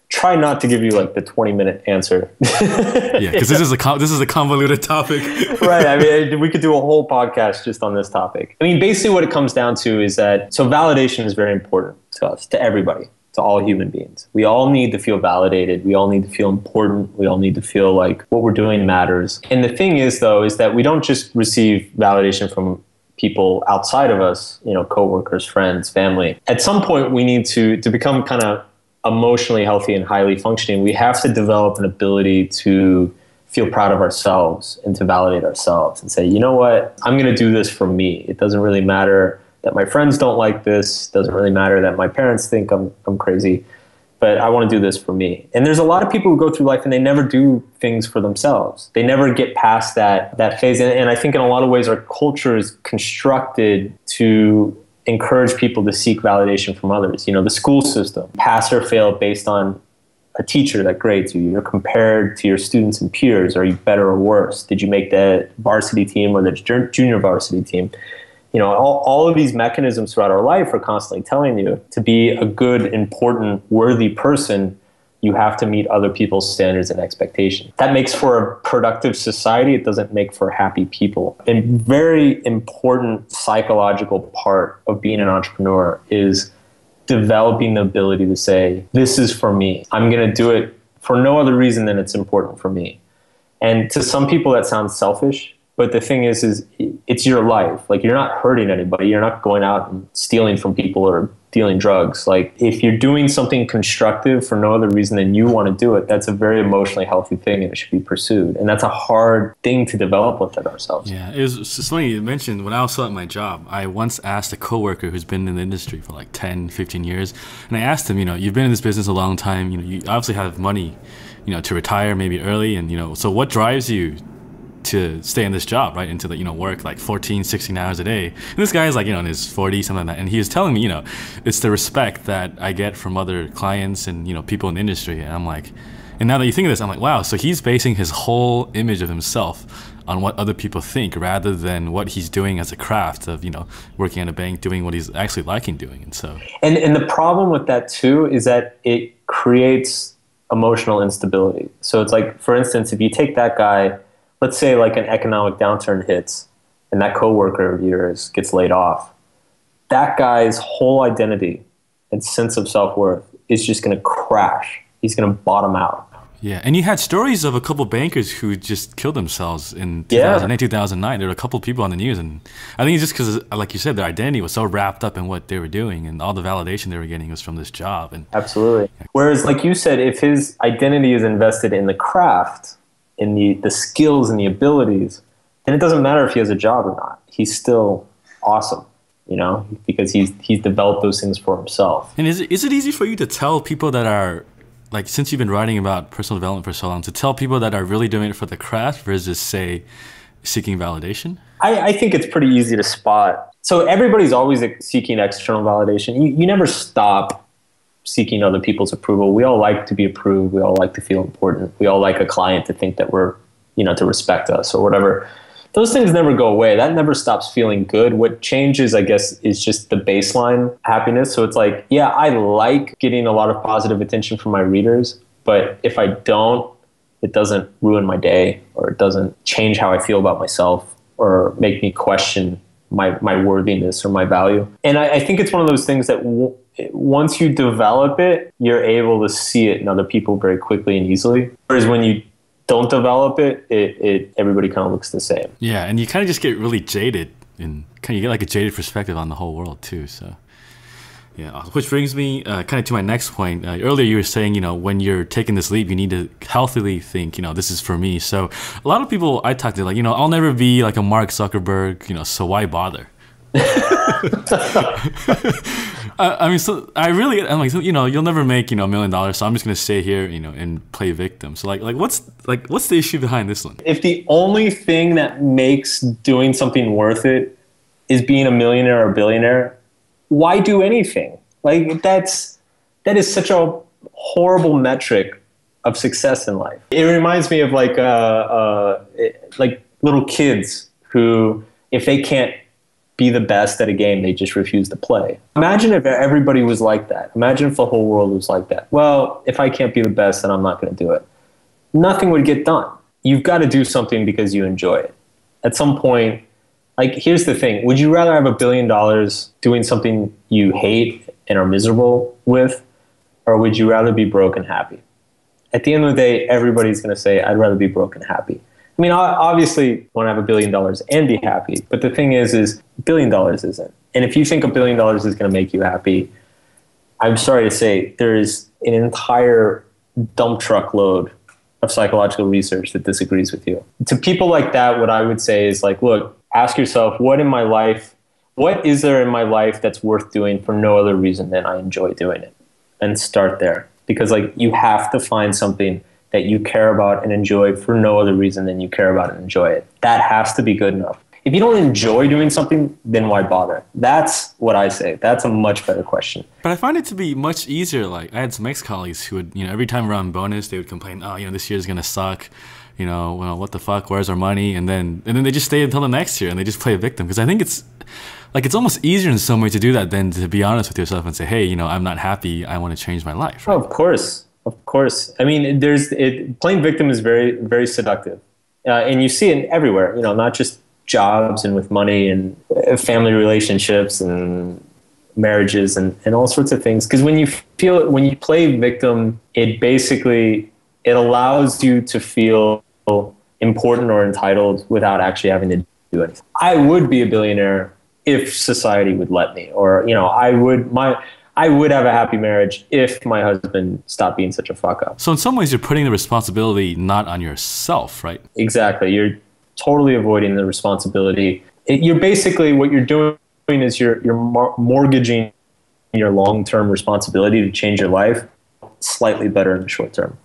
try not to give you like the 20-minute answer. Yeah, because this is a convoluted topic. Right. I mean, we could do a whole podcast just on this topic. I mean, basically what it comes down to is that, so validation is very important to us, to everybody, to all human beings. We all need to feel validated. We all need to feel important. We all need to feel like what we're doing matters. And the thing is, though, is that we don't just receive validation from people outside of us, coworkers, friends, family. At some point, we need to become kind of emotionally healthy and highly functioning. We have to develop an ability to feel proud of ourselves and to validate ourselves and say, you know what, I'm going to do this for me. It doesn't really matter that my friends don't like this. It doesn't really matter that my parents think I'm crazy, but I want to do this for me. And there's a lot of people who go through life and they never do things for themselves. They never get past that phase. And I think in a lot of ways our culture is constructed to encourage people to seek validation from others. You know, the school system, pass or fail based on a teacher that grades you. You're compared to your students and peers. Are you better or worse? Did you make the varsity team or the junior varsity team? You know, all of these mechanisms throughout our life are constantly telling you to be a good, important, worthy person, you have to meet other people's standards and expectations. That makes for a productive society. It doesn't make for happy people. A very important psychological part of being an entrepreneur is developing the ability to say, this is for me. I'm going to do it for no other reason than it's important for me. And to some people that sounds selfish, but the thing is it's your life. Like, you're not hurting anybody. You're not going out and stealing from people or dealing drugs. Like, if you're doing something constructive for no other reason than you want to do it, that's a very emotionally healthy thing and it should be pursued. And that's a hard thing to develop within ourselves. Yeah, it was just funny you mentioned when I was still at my job, I once asked a coworker who's been in the industry for like 10, 15 years. And I asked him, you know, you've been in this business a long time, you know, you obviously have money, you know, to retire maybe early. And, you know, so what drives you to stay in this job, right? Into the, you know, work like 14, 16 hours a day. And this guy is like, you know, in his 40s, something like that. And he was telling me, you know, it's the respect that I get from other clients and, you know, people in the industry. And I'm like, and now that you think of this, I'm like, wow, so he's basing his whole image of himself on what other people think rather than what he's doing as a craft of, you know, working at a bank, doing what he's actually liking doing. And so. And the problem with that too is that it creates emotional instability. So it's like, for instance, if you take that guy, let's say like an economic downturn hits and that coworker of yours gets laid off. That guy's whole identity and sense of self-worth is just going to crash. He's going to bottom out. Yeah, and you had stories of a couple bankers who just killed themselves in 2008, 2009. There were a couple people on the news, and I think it's just because, like you said, their identity was so wrapped up in what they were doing, and all the validation they were getting was from this job. And absolutely. Whereas, like you said, if his identity is invested in the craft, in the skills and the abilities, then it doesn't matter if he has a job or not. He's still awesome, you know, because he's developed those things for himself. And is it easy for you to tell people that are, like, since you've been writing about personal development for so long, to tell people that are really doing it for the craft versus, say, seeking validation? I think it's pretty easy to spot. So everybody's always seeking external validation. You never stop seeking other people's approval. We all like to be approved. We all like to feel important. We all like a client to think that we're, you know, to respect us or whatever. Those things never go away. That never stops feeling good. What changes, I guess, is just the baseline happiness. So it's like, yeah, I like getting a lot of positive attention from my readers, but if I don't, it doesn't ruin my day or it doesn't change how I feel about myself or make me question my worthiness or my value. And I think it's one of those things that once you develop it, you're able to see it in other people very quickly and easily. Whereas when you don't develop it, everybody kind of looks the same. Yeah, and you kind of just get really jaded, and kind of get like a jaded perspective on the whole world too. So, yeah, which brings me kind of to my next point. Earlier, you were saying, you know, when you're taking this leap, you need to healthily think, you know, this is for me. So, a lot of people I talk to, like, you know, I'll never be like a Mark Zuckerberg, you know, so why bother? I mean, so I'm like, you know, you'll never make, you know, $1 million, so I'm just gonna stay here, you know, and play victim. So like what's the issue behind this one? If the only thing that makes doing something worth it is being a millionaire or a billionaire, why do anything? Like that is such a horrible metric of success in life. It reminds me of like little kids who, if they can't be the best at a game, they just refuse to play. Imagine if everybody was like that. Imagine if the whole world was like that. Well, if I can't be the best, then I'm not going to do it. Nothing would get done. You've got to do something because you enjoy it. At some point, like, here's the thing. Would you rather have $1 billion doing something you hate and are miserable with, or would you rather be broke and happy? At the end of the day, everybody's going to say, I'd rather be broke and happy. I mean, obviously, I want to have $1 billion and be happy. But the thing is $1 billion isn't. And if you think $1 billion is going to make you happy, I'm sorry to say, there is an entire dump truck load of psychological research that disagrees with you. To people like that, what I would say is like, look, ask yourself, what is there in my life that's worth doing for no other reason than I enjoy doing it? And start there. Because like, you have to find something that you care about and enjoy for no other reason than you care about and enjoy it. That has to be good enough. if you don't enjoy doing something, then why bother? That's what I say. That's a much better question. But I find it to be much easier. Like, I had some ex-colleagues who would, every time around bonus, they would complain, oh, this year's going to suck. Well, what the fuck? Where's our money? And then they just stay until the next year and they just play a victim. Because I think it's almost easier in some way to do that than to be honest with yourself and say, hey, I'm not happy. I want to change my life. Right? Oh, of course. Of course. I mean, playing victim is very, very seductive. And you see it everywhere, not just jobs and with money and family relationships and marriages and all sorts of things. Because when you play victim, it allows you to feel important or entitled without actually having to do anything. I would be a billionaire if society would let me, or I would have a happy marriage if my husband stopped being such a fuck up. So in some ways, you're putting the responsibility not on yourself, right? Exactly. You're totally avoiding the responsibility. You're basically, what you're doing is you're mortgaging your long-term responsibility to change your life slightly better in the short term.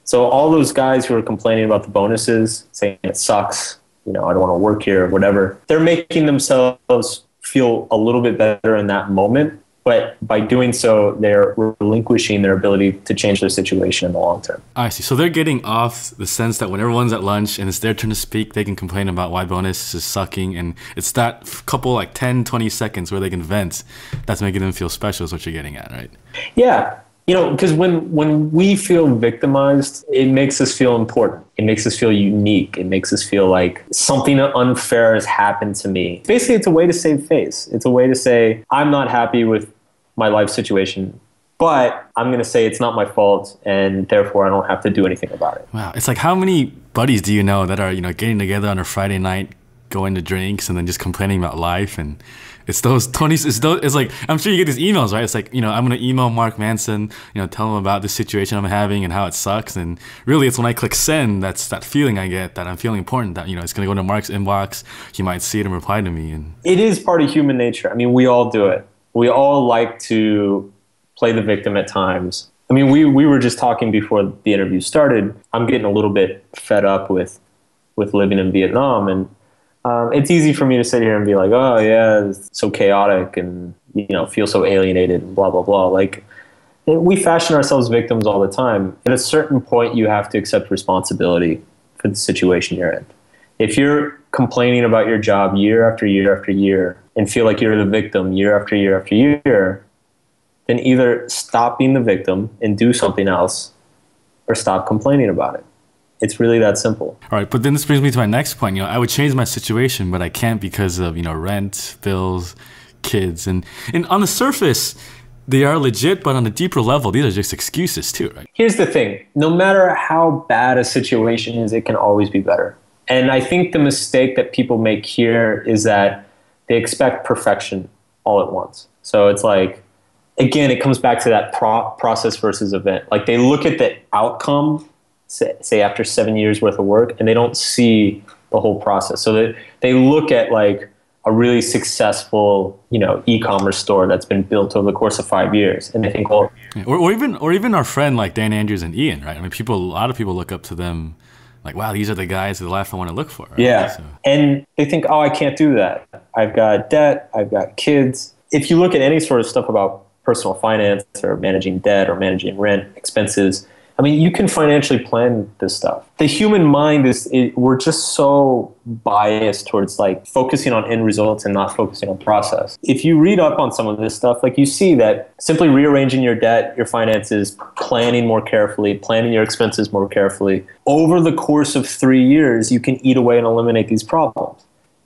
So all those guys who are complaining about the bonuses, saying it sucks, I don't want to work here or whatever, they're making themselves feel a little bit better in that moment. But by doing so, they're relinquishing their ability to change their situation in the long term. I see. So they're getting off the sense that when everyone's at lunch and it's their turn to speak, they can complain about why bonus is sucking. And it's that couple 10, 20 seconds where they can vent that's making them feel special is what you're getting at, right? Yeah. Because when we feel victimized, it makes us feel important. It makes us feel unique. It makes us feel like something unfair has happened to me. Basically, it's a way to save face. It's a way to say, I'm not happy with my life situation, but I'm going to say it's not my fault, and therefore I don't have to do anything about it. Wow. It's like, how many buddies do you know that are, getting together on a Friday night, going to drinks, and then just complaining about life? And it's those 20s, it's like, I'm sure you get these emails, right? It's like, I'm going to email Mark Manson, tell him about the situation I'm having and how it sucks. And really, it's when I click send, that's that feeling I get that I'm feeling important, that, it's going to go into Mark's inbox. He might see it and reply to me. And it is part of human nature. I mean, we all do it. We all like to play the victim at times. I mean, we were just talking before the interview started. I'm getting a little bit fed up with living in Vietnam, and it's easy for me to sit here and be like, oh yeah, it's so chaotic and, feel so alienated and blah, blah, blah. Like, we fashion ourselves victims all the time. At a certain point, you have to accept responsibility for the situation you're in. If you're complaining about your job year after year after year and feel like you're the victim year after year after year, then either stop being the victim and do something else, or stop complaining about it. It's really that simple. All right, but then this brings me to my next point. I would change my situation, but I can't because of, rent, bills, kids. And on the surface, they are legit, but on a deeper level, these are just excuses too, right? Here's the thing. No matter how bad a situation is, it can always be better. And I think the mistake that people make here is that they expect perfection all at once. So it's like, again, it comes back to that process versus event. Like, they look at the outcome, say after 7 years worth of work, and they don't see the whole process. So they look at like a really successful, e-commerce store that's been built over the course of 5 years, and they think, well, or even our friend like Dan Andrews and Ian, right? I mean, a lot of people look up to them, like, wow, these are the guys in the life I want to look for. Right? Yeah, so. And they think, oh, I can't do that. I've got debt. I've got kids. If you look at any sort of stuff about personal finance or managing debt or managing rent, expenses, I mean, you can financially plan this stuff. The human mind we're just so biased towards like focusing on end results and not focusing on process. If you read up on some of this stuff, like, you see that simply rearranging your debt, your finances, planning more carefully, planning your expenses more carefully, over the course of 3 years, you can eat away and eliminate these problems.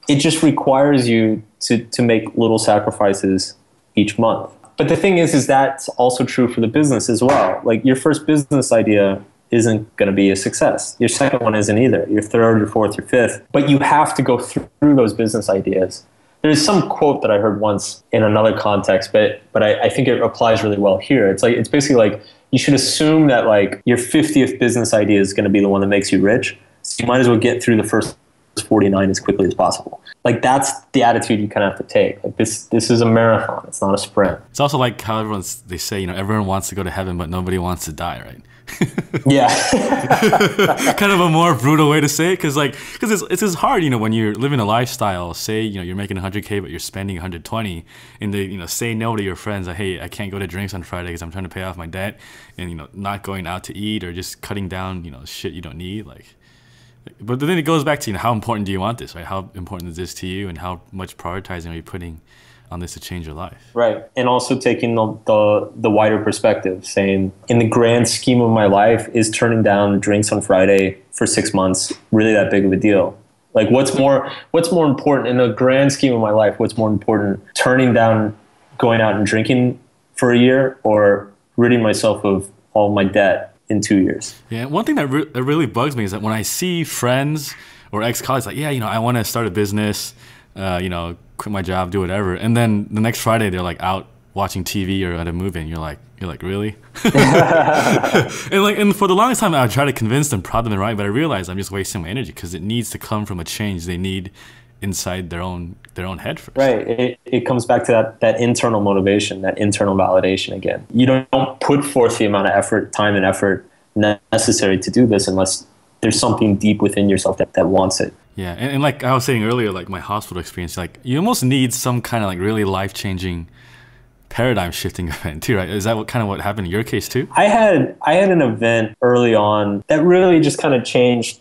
It just requires you to make little sacrifices each month. But the thing is that's also true for the business as well. Like, your first business idea isn't going to be a success. Your second one isn't either. Your third, your fourth, your fifth. But you have to go through those business ideas. There's some quote that I heard once in another context, but I think it applies really well here. It's basically like, you should assume that like your 50th business idea is going to be the one that makes you rich. So you might as well get through the first 49 as quickly as possible. Like that's the attitude you kind of have to take. Like this is a marathon. It's not a sprint. It's also like how they say, everyone wants to go to heaven, but nobody wants to die, right? Yeah. Kind of a more brutal way to say it, because it's just hard, when you're living a lifestyle. Say you're making 100K, but you're spending 120, and they say no to your friends. Like, hey, I can't go to drinks on Friday because I'm trying to pay off my debt, and not going out to eat or just cutting down shit you don't need. But then it goes back to how important do you want this, right? How important is this to you, and how much prioritizing are you putting on this to change your life? Right. And also taking the wider perspective, saying in the grand scheme of my life, is turning down drinks on Friday for 6 months really that big of a deal? Like what's more important in the grand scheme of my life? What's more important, turning down going out and drinking for a year, or ridding myself of all my debt in 2 years? Yeah, one thing that really bugs me is that when I see friends or ex-colleagues like, I want to start a business, quit my job, do whatever, and then the next Friday they're like out watching TV or at a movie, and you're like really? and for the longest time I would try to convince them, prod them in right, but I realized I'm just wasting my energy, because it needs to come from a change they need inside their own head first. Right. It comes back to that internal motivation, that internal validation again. You don't put forth the amount of effort, time and effort necessary to do this unless there's something deep within yourself that wants it. Yeah, and like I was saying earlier, like my hospital experience, like you almost need some kind of like really life-changing paradigm shifting event too, right? Is that what happened in your case too? I had an event early on that really just kind of changed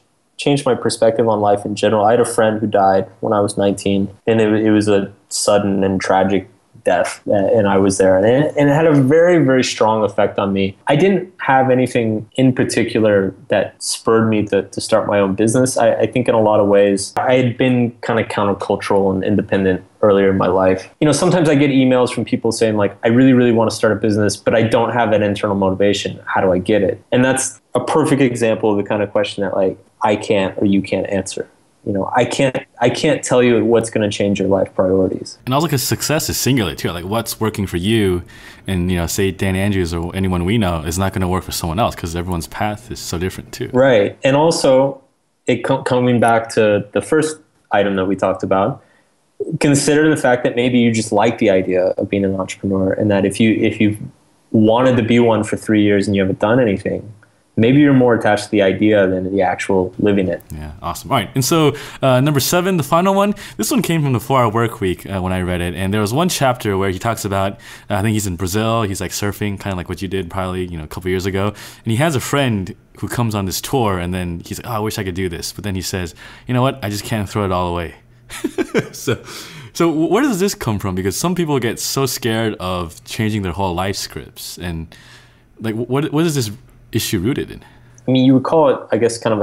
my perspective on life in general. I had a friend who died when I was 19, and it was a sudden and tragic death, and I was there, and it had a very, very strong effect on me. I didn't have anything in particular that spurred me to start my own business. I think in a lot of ways I had been kind of countercultural and independent earlier in my life. Sometimes I get emails from people saying like, I really, really want to start a business, but I don't have that internal motivation. How do I get it? And that's a perfect example of the kind of question that like I can't or you can't answer. I can't tell you what's going to change your life priorities. And also, because success is singular too. Like what's working for you, and say Dan Andrews or anyone we know is not going to work for someone else, because everyone's path is so different too. Right. And also, coming back to the first item that we talked about, consider the fact that maybe you just like the idea of being an entrepreneur, and that if you wanted to be one for 3 years and you haven't done anything, maybe you're more attached to the idea than the actual living it. Yeah, awesome. All right, and so number 7, the final one. This one came from the 4-Hour Work Week when I read it, and there was one chapter where he talks about, I think he's in Brazil, he's like surfing, kind of like what you did probably a couple years ago, and he has a friend who comes on this tour, and then he's like, I wish I could do this, but then he says, you know what, I just can't throw it all away. So where does this come from? Because some people get so scared of changing their whole life scripts, and like what is this issue rooted in? I mean, you would call it, I guess, kind of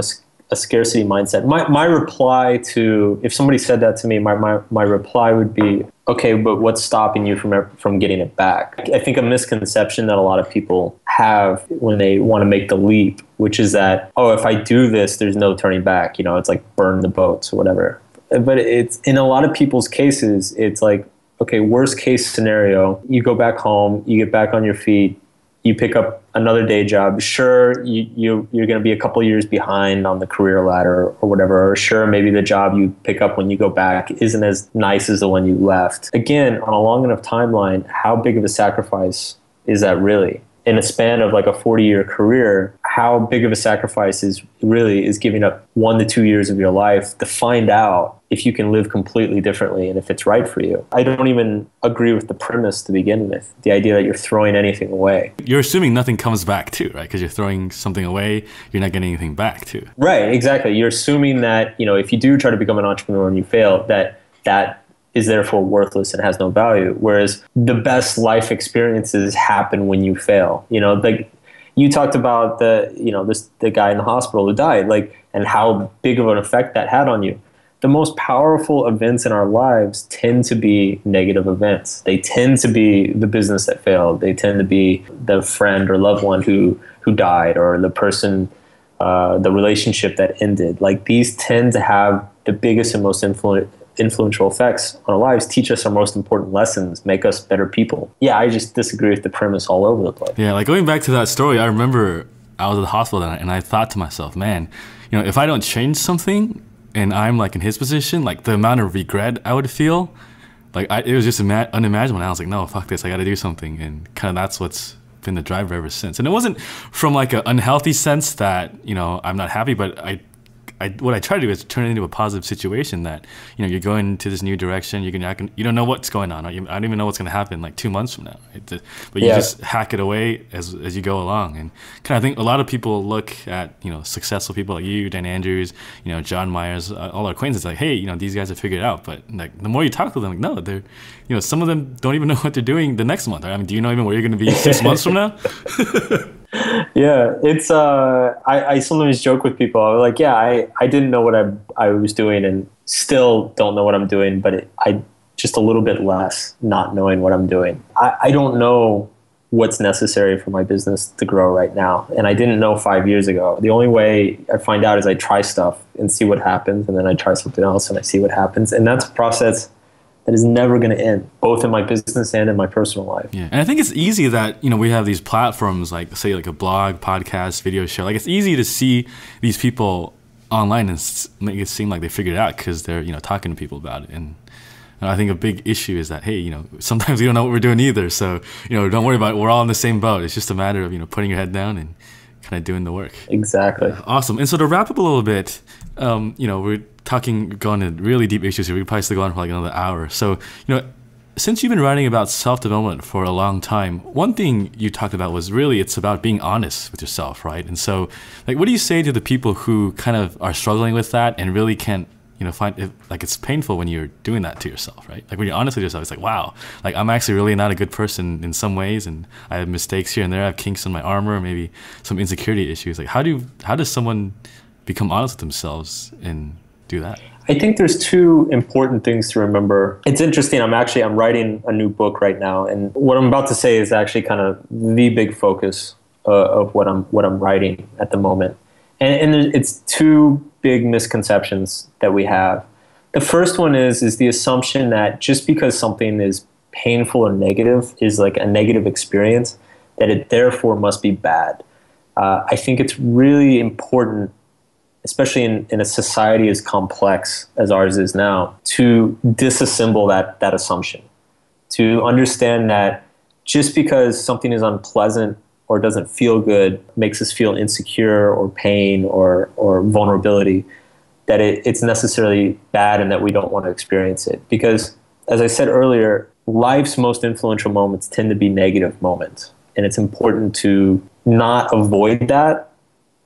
a scarcity mindset. My reply to, if somebody said that to me, my reply would be, okay, but what's stopping you from getting it back? I think a misconception that a lot of people have when they want to make the leap, which is that, oh, if I do this, there's no turning back. It's like burn the boats or whatever. But it's, in a lot of people's cases, it's like, okay, worst case scenario, you go back home, you get back on your feet, you pick up another day job. Sure, you're going to be a couple years behind on the career ladder or whatever. Or sure, maybe the job you pick up when you go back isn't as nice as the one you left. Again, on a long enough timeline, how big of a sacrifice is that really? In a span of like a 40-year career, how big of a sacrifice is giving up 1 to 2 years of your life to find out if you can live completely differently and if it's right for you. I don't even agree with the premise to begin with, the idea that you're throwing anything away. You're assuming nothing comes back too, right? Because you're throwing something away, you're not getting anything back too. Right, exactly. You're assuming that, if you do try to become an entrepreneur and you fail, that is therefore worthless and has no value. Whereas the best life experiences happen when you fail. Like you talked about the guy in the hospital who died, and how big of an effect that had on you. The most powerful events in our lives tend to be negative events. They tend to be the business that failed. They tend to be the friend or loved one who died, or the person, the relationship that ended. Like these tend to have the biggest and most influential effects on our lives, teach us our most important lessons, make us better people. Yeah, I just disagree with the premise all over the place. Yeah, like going back to that story, I remember I was at the hospital that night and I thought to myself, man, if I don't change something, and I'm like in his position, like the amount of regret I would feel, like it was just unimaginable. And I was like, no, fuck this, I got to do something. And kind of that's what's been the driver ever since. And it wasn't from like an unhealthy sense that, you know, I'm not happy, but what I try to do is turn it into a positive situation that, you know, you're going into this new direction. You don't know what's going on. I don't even know what's going to happen like 2 months from now. Right? But you just hack it away as you go along. And kind of think a lot of people look at, you know, successful people like you, Dan Andrews, you know, John Myers, all our acquaintances, like, hey, you know, these guys have figured it out. But like the more you talk to them, like, no, they're, you know, some of them don't even know what they're doing the next month. Right? I mean, do you know even where you're going to be 6 months from now? Yeah, it's I sometimes joke with people. I'm like, yeah, I didn't know what I was doing, and still don't know what I'm doing, but I just a little bit less not knowing what I'm doing. I don't know what's necessary for my business to grow right now, and I didn't know 5 years ago. The only way I find out is I try stuff and see what happens, and then I try something else and I see what happens, and that's a process that is never going to end, both in my business and in my personal life. Yeah, and I think it's easy that, you know, we have these platforms like, say, like a blog, podcast, video show. Like, it's easy to see these people online and make it seem like they figured it out because they're, you know, talking to people about it. And I think a big issue is that, hey, you know, sometimes we don't know what we're doing either. So, you know, don't worry about it. We're all in the same boat. It's just a matter of, you know, putting your head down and kind of doing the work. Exactly. Awesome. And so to wrap up a little bit, you know, we're going into really deep issues here. We could probably still go on for like another hour. So, you know, since you've been writing about self-development for a long time, one thing you talked about was really it's about being honest with yourself, right? And so, like, what do you say to the people who kind of are struggling with that and really can't, you know, find it, like, it's painful when you're doing that to yourself, right? Like, when you're honest with yourself, it's like, wow, like, I'm actually really not a good person in some ways, and I have mistakes here and there. I have kinks in my armor, maybe some insecurity issues. Like, how does someone become honest with themselves and do that? I think there's two important things to remember. It's interesting. I'm writing a new book right now, and what I'm about to say is actually kind of the big focus of what I'm writing at the moment. And it's two big misconceptions that we have. The first one is the assumption that just because something is painful or negative, is like a negative experience, that it therefore must be bad. I think it's really important, especially in a society as complex as ours is now, to disassemble that assumption, to understand that just because something is unpleasant or doesn't feel good makes us feel insecure or pain or vulnerability, that it's necessarily bad and that we don't want to experience it. Because, as I said earlier, life's most influential moments tend to be negative moments. And it's important to not avoid that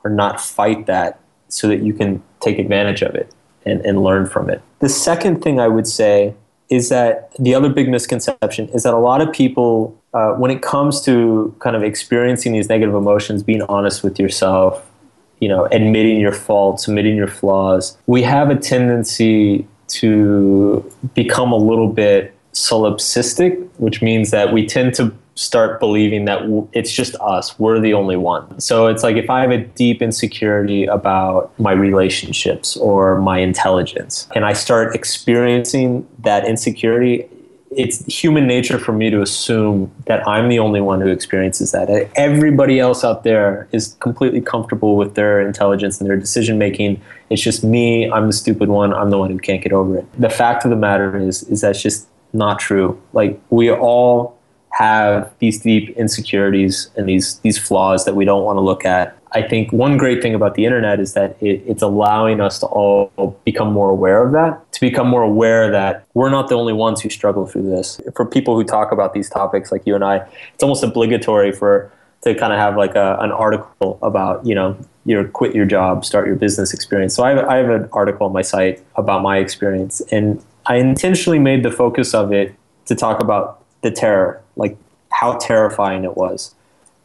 or not fight that, so that you can take advantage of it and learn from it. The second thing I would say is that the other big misconception is that a lot of people, when it comes to kind of experiencing these negative emotions, being honest with yourself, you know, admitting your faults, admitting your flaws, we have a tendency to become a little bit solipsistic, which means that we tend to start believing that it's just us, we're the only one. So it's like if I have a deep insecurity about my relationships or my intelligence, and I start experiencing that insecurity, it's human nature for me to assume that I'm the only one who experiences that. Everybody else out there is completely comfortable with their intelligence and their decision making. It's just me, I'm the stupid one, I'm the one who can't get over it. The fact of the matter is that's just not true. Like, we all have these deep insecurities and these flaws that we don't want to look at. I think one great thing about the internet is that it's allowing us to all become more aware of that, to become more aware that we're not the only ones who struggle through this. For people who talk about these topics like you and I, it's almost obligatory to kind of have like an article about, you know, your quit your job, start your business experience. So I have an article on my site about my experience, and I intentionally made the focus of it to talk about the terror, like how terrifying it was,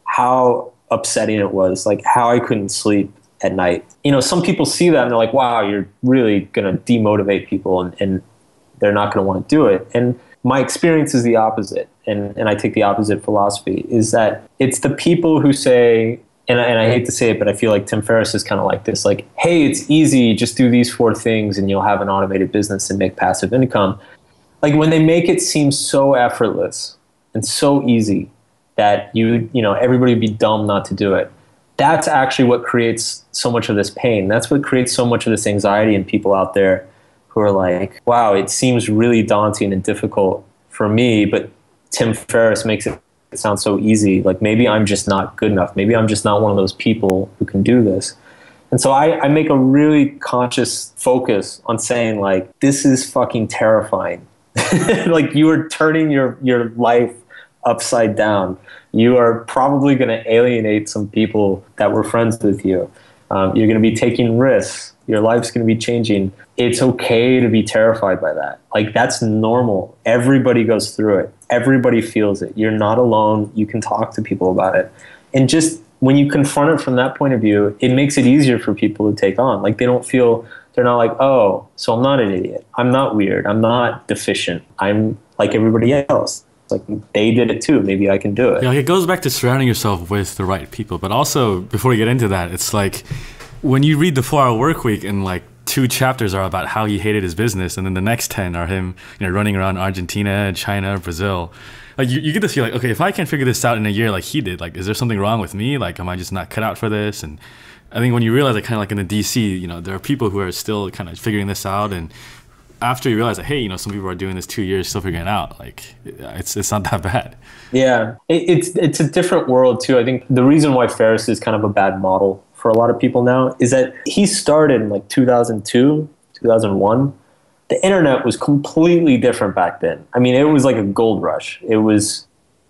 how upsetting it was, like how I couldn't sleep at night. You know, some people see that and they're like, wow, you're really going to demotivate people and they're not going to want to do it. And my experience is the opposite. And I take the opposite philosophy, is that it's the people who say, and I hate to say it, but I feel like Tim Ferriss is kind of like this, like, hey, it's easy, just do these 4 things and you'll have an automated business and make passive income. Like, when they make it seem so effortless and so easy that you know, everybody would be dumb not to do it, that's actually what creates so much of this pain. That's what creates so much of this anxiety in people out there who are like, wow, it seems really daunting and difficult for me, but Tim Ferriss makes it sound so easy. Like, maybe I'm just not good enough. Maybe I'm just not one of those people who can do this. And so I make a really conscious focus on saying, like, this is fucking terrifying. Like, you are turning your life upside down. You are probably going to alienate some people that were friends with you. You're going to be taking risks. Your life's going to be changing. It's okay to be terrified by that. Like, that's normal. Everybody goes through it. Everybody feels it. You're not alone. You can talk to people about it. And just when you confront it from that point of view, it makes it easier for people to take on. Like, they don't feel, they're not like, oh, so I'm not an idiot. I'm not weird. I'm not deficient. I'm like everybody else. Like, they did it too. Maybe I can do it. Yeah, it goes back to surrounding yourself with the right people. But also, before we get into that, it's like when you read the 4-Hour Workweek and like 2 chapters are about how he hated his business, and then the next 10 are him, running around Argentina, China, Brazil. Like, you get to feel like, okay, if I can't figure this out in a year like he did, like, is there something wrong with me? Like, am I just not cut out for this? And I think when you realize, like, kind of like in the DC, there are people who are still kind of figuring this out, and after you realize that, hey, some people are doing this 2 years, still figuring it out, like, it's not that bad. Yeah, it's a different world too. I think the reason why Ferriss is kind of a bad model for a lot of people now is that he started in like 2002, 2001. The internet was completely different back then. I mean, it was like a gold rush. It was,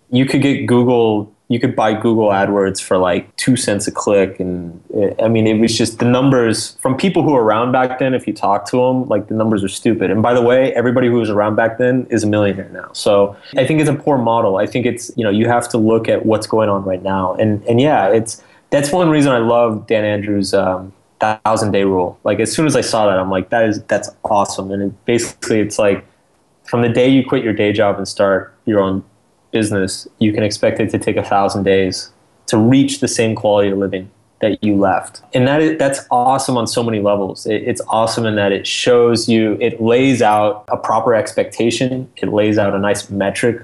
you could get Google, you could buy Google AdWords for like 2 cents a click. And I mean, it was just the numbers from people who were around back then. If you talk to them, like, the numbers are stupid. And by the way, everybody who was around back then is a millionaire now. So I think it's a poor model. I think it's, you have to look at what's going on right now. And yeah, that's one reason I love Dan Andrews' 1,000-day rule. Like, as soon as I saw that, I'm like, that's awesome. And it's like, from the day you quit your day job and start your own business, you can expect it to take 1,000 days to reach the same quality of living that you left. And that's awesome on so many levels. It's awesome in that it shows you, it lays out a proper expectation. It lays out a nice metric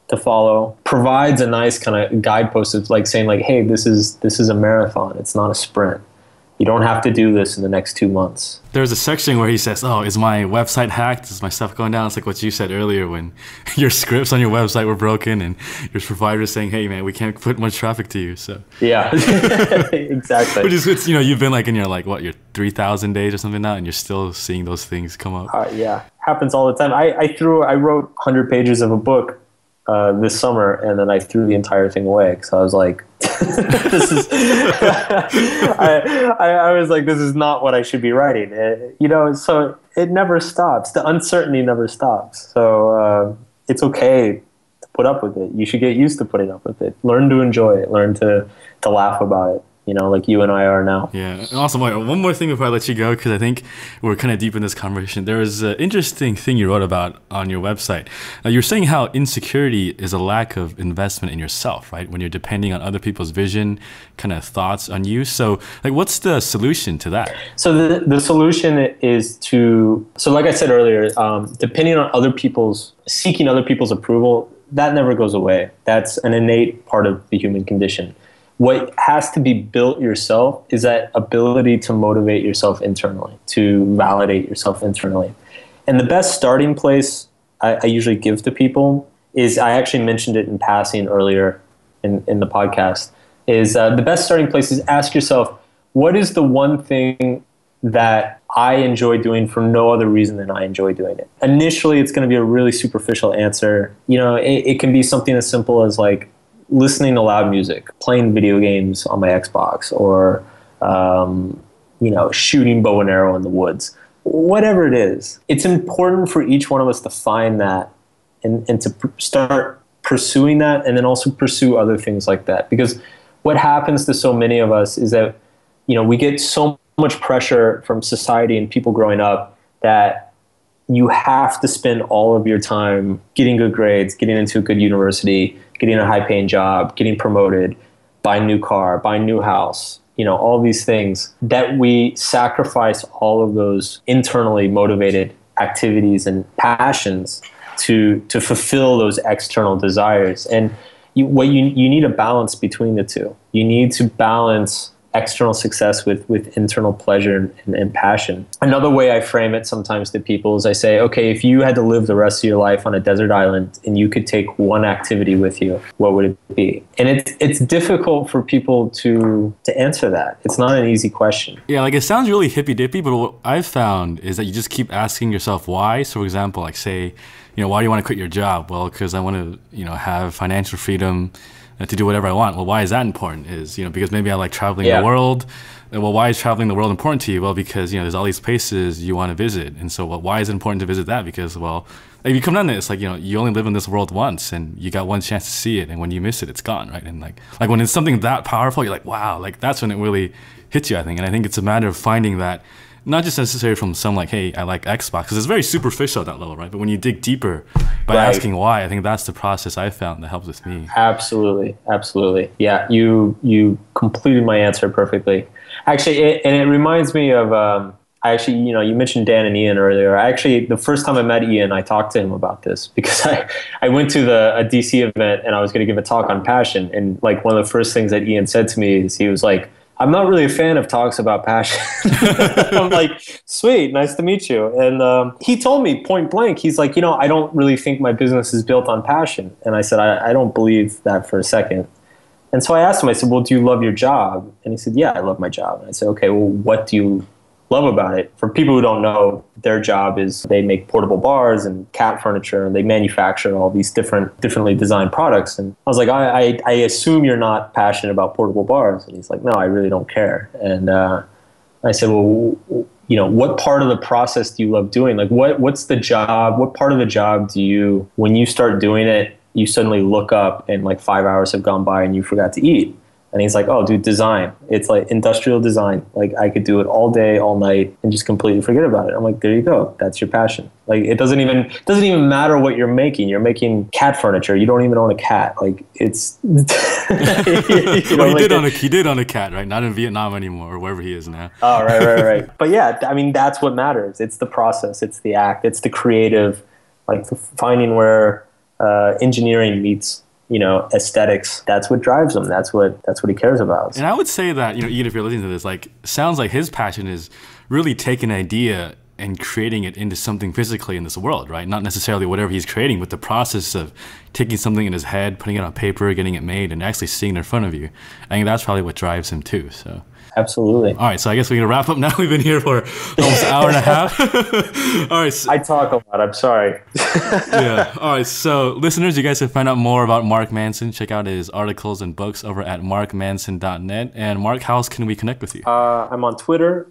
to follow, provides a nice kind of guidepost of like saying like, hey, this is a marathon. It's not a sprint. You don't have to do this in the next 2 months. There's a section where he says, oh, is my website hacked? Is my stuff going down? It's like what you said earlier when your scripts on your website were broken and your provider is saying, hey, man, we can't put much traffic to you. So yeah, exactly. Which is, it's, you've been like in your, like, what, your 3,000 days or something now, and you're still seeing those things come up. Yeah, happens all the time. I wrote 100 pages of a book this summer, and then I threw the entire thing away because I was like, this is I was like, this is not what I should be writing. So it never stops. The uncertainty never stops. So it's okay to put up with it. You should get used to putting up with it. Learn to enjoy it. Learn to laugh about it. Like you and I are now. Yeah. Awesome. One more thing before I let you go, because I think we're kind of deep in this conversation. There was an interesting thing you wrote about on your website. You're saying how insecurity is a lack of investment in yourself, right? When you're depending on other people's vision, kind of thoughts on you. So, like, what's the solution to that? So the solution is so like I said earlier, depending on seeking other people's approval, that never goes away. That's an innate part of the human condition. What has to be built yourself is that ability to motivate yourself internally, to validate yourself internally. And the best starting place I usually give to people is, I actually mentioned it in passing earlier in the podcast, is the best starting place is ask yourself, what is the one thing that I enjoy doing for no other reason than I enjoy doing it? Initially, it's going to be a really superficial answer. It can be something as simple as like, listening to loud music, playing video games on my Xbox, or shooting bow and arrow in the woods. Whatever it is, it's important for each one of us to find that and to start pursuing that, and then also pursue other things like that. Because what happens to so many of us is that we get so much pressure from society and people growing up that you have to spend all of your time getting good grades, getting into a good university, getting a high-paying job, getting promoted, buying a new car, buying a new house, all these things, that we sacrifice all of those internally motivated activities and passions to fulfill those external desires. And you need a balance between the two. You need to balance external success with internal pleasure and passion. Another way I frame it sometimes to people is I say, okay, if you had to live the rest of your life on a desert island and you could take one activity with you, what would it be? And it's difficult for people to answer that. It's not an easy question. Yeah, like it sounds really hippy-dippy, but what I've found is that you just keep asking yourself why. So for example, like say, why do you want to quit your job? Well, because I want to, have financial freedom to do whatever I want. Well, why is that important? Is, because maybe I like traveling the world. Well, why is traveling the world important to you? Well, because, there's all these places you want to visit. And so, why is it important to visit that? Because, well, if you come down to it, it's like, you only live in this world once and you got one chance to see it. And when you miss it, it's gone, right? And like when it's something that powerful, you're like, wow, like that's when it really hits you, I think. And I think it's a matter of finding that, not just necessarily from some like, hey, I like Xbox, because it's very superficial at that level, right? But when you dig deeper by asking why, I think that's the process I found that helps with me. Absolutely. Yeah, you completed my answer perfectly. Actually, and it reminds me of, you mentioned Dan and Ian earlier. Actually, the first time I met Ian, I talked to him about this because I went to a DC event and I was going to give a talk on passion. And like one of the first things that Ian said to me is he was like, I'm not really a fan of talks about passion. I'm like, sweet, nice to meet you. And he told me point blank, he's like, I don't really think my business is built on passion. And I said, I don't believe that for a second. And so I asked him, I said, well, do you love your job? And he said, yeah, I love my job. And I said, okay, well, what do you love about it? For people who don't know, their job is they make portable bars and cat furniture, and they manufacture all these differently designed products. And I was like, I assume you're not passionate about portable bars. And he's like, no, I really don't care. And I said, well, what part of the process do you love doing? Like, what's the job? What part of the job do you, when you start doing it, you suddenly look up and like 5 hours have gone by and you forgot to eat? And he's like, oh, dude, design. It's like industrial design. Like I could do it all day, all night, and just completely forget about it. I'm like, there you go. That's your passion. Like it doesn't even matter what you're making. You're making cat furniture. You don't even own a cat. Like it's. He did own a cat, right? Not in Vietnam anymore, or wherever he is now. Oh, right. But yeah, I mean, that's what matters. It's the process. It's the act. It's the creative, like finding where engineering meets aesthetics. That's what drives him. That's what he cares about. And I would say that, even if you're listening to this, like, sounds like his passion is really taking an idea and creating it into something physically in this world, right? Not necessarily whatever he's creating, but the process of taking something in his head, putting it on paper, getting it made, and actually seeing it in front of you. I think that's probably what drives him too, so. Absolutely. All right, so I guess we're going to wrap up now. We've been here for almost an hour and a half. All right. I talk a lot. I'm sorry. Yeah. All right, so listeners, you guys can find out more about Mark Manson. Check out his articles and books over at markmanson.net. And Mark, how else can we connect with you? I'm on Twitter.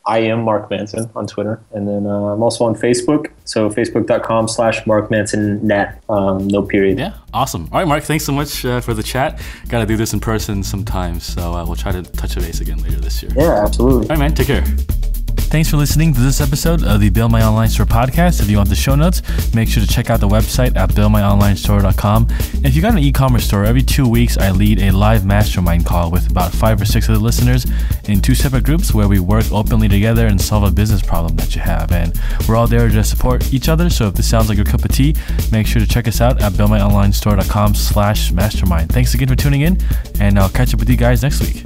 I am Mark Manson on Twitter. And then I'm also on Facebook. So facebook.com/markmansonnet, no period. Yeah, awesome. All right, Mark, thanks so much for the chat. Got to do this in person sometimes. So we'll try to touch base again later this year. Yeah, absolutely. All right, man, take care. Thanks for listening to this episode of the Build My Online Store podcast. If you want the show notes, make sure to check out the website at buildmyonlinestore.com. And if you got an e-commerce store, every 2 weeks I lead a live mastermind call with about 5 or 6 other listeners in 2 separate groups where we work openly together and solve a business problem that you have. And we're all there to support each other. So if this sounds like your cup of tea, make sure to check us out at buildmyonlinestore.com/mastermind. Thanks again for tuning in, and I'll catch up with you guys next week.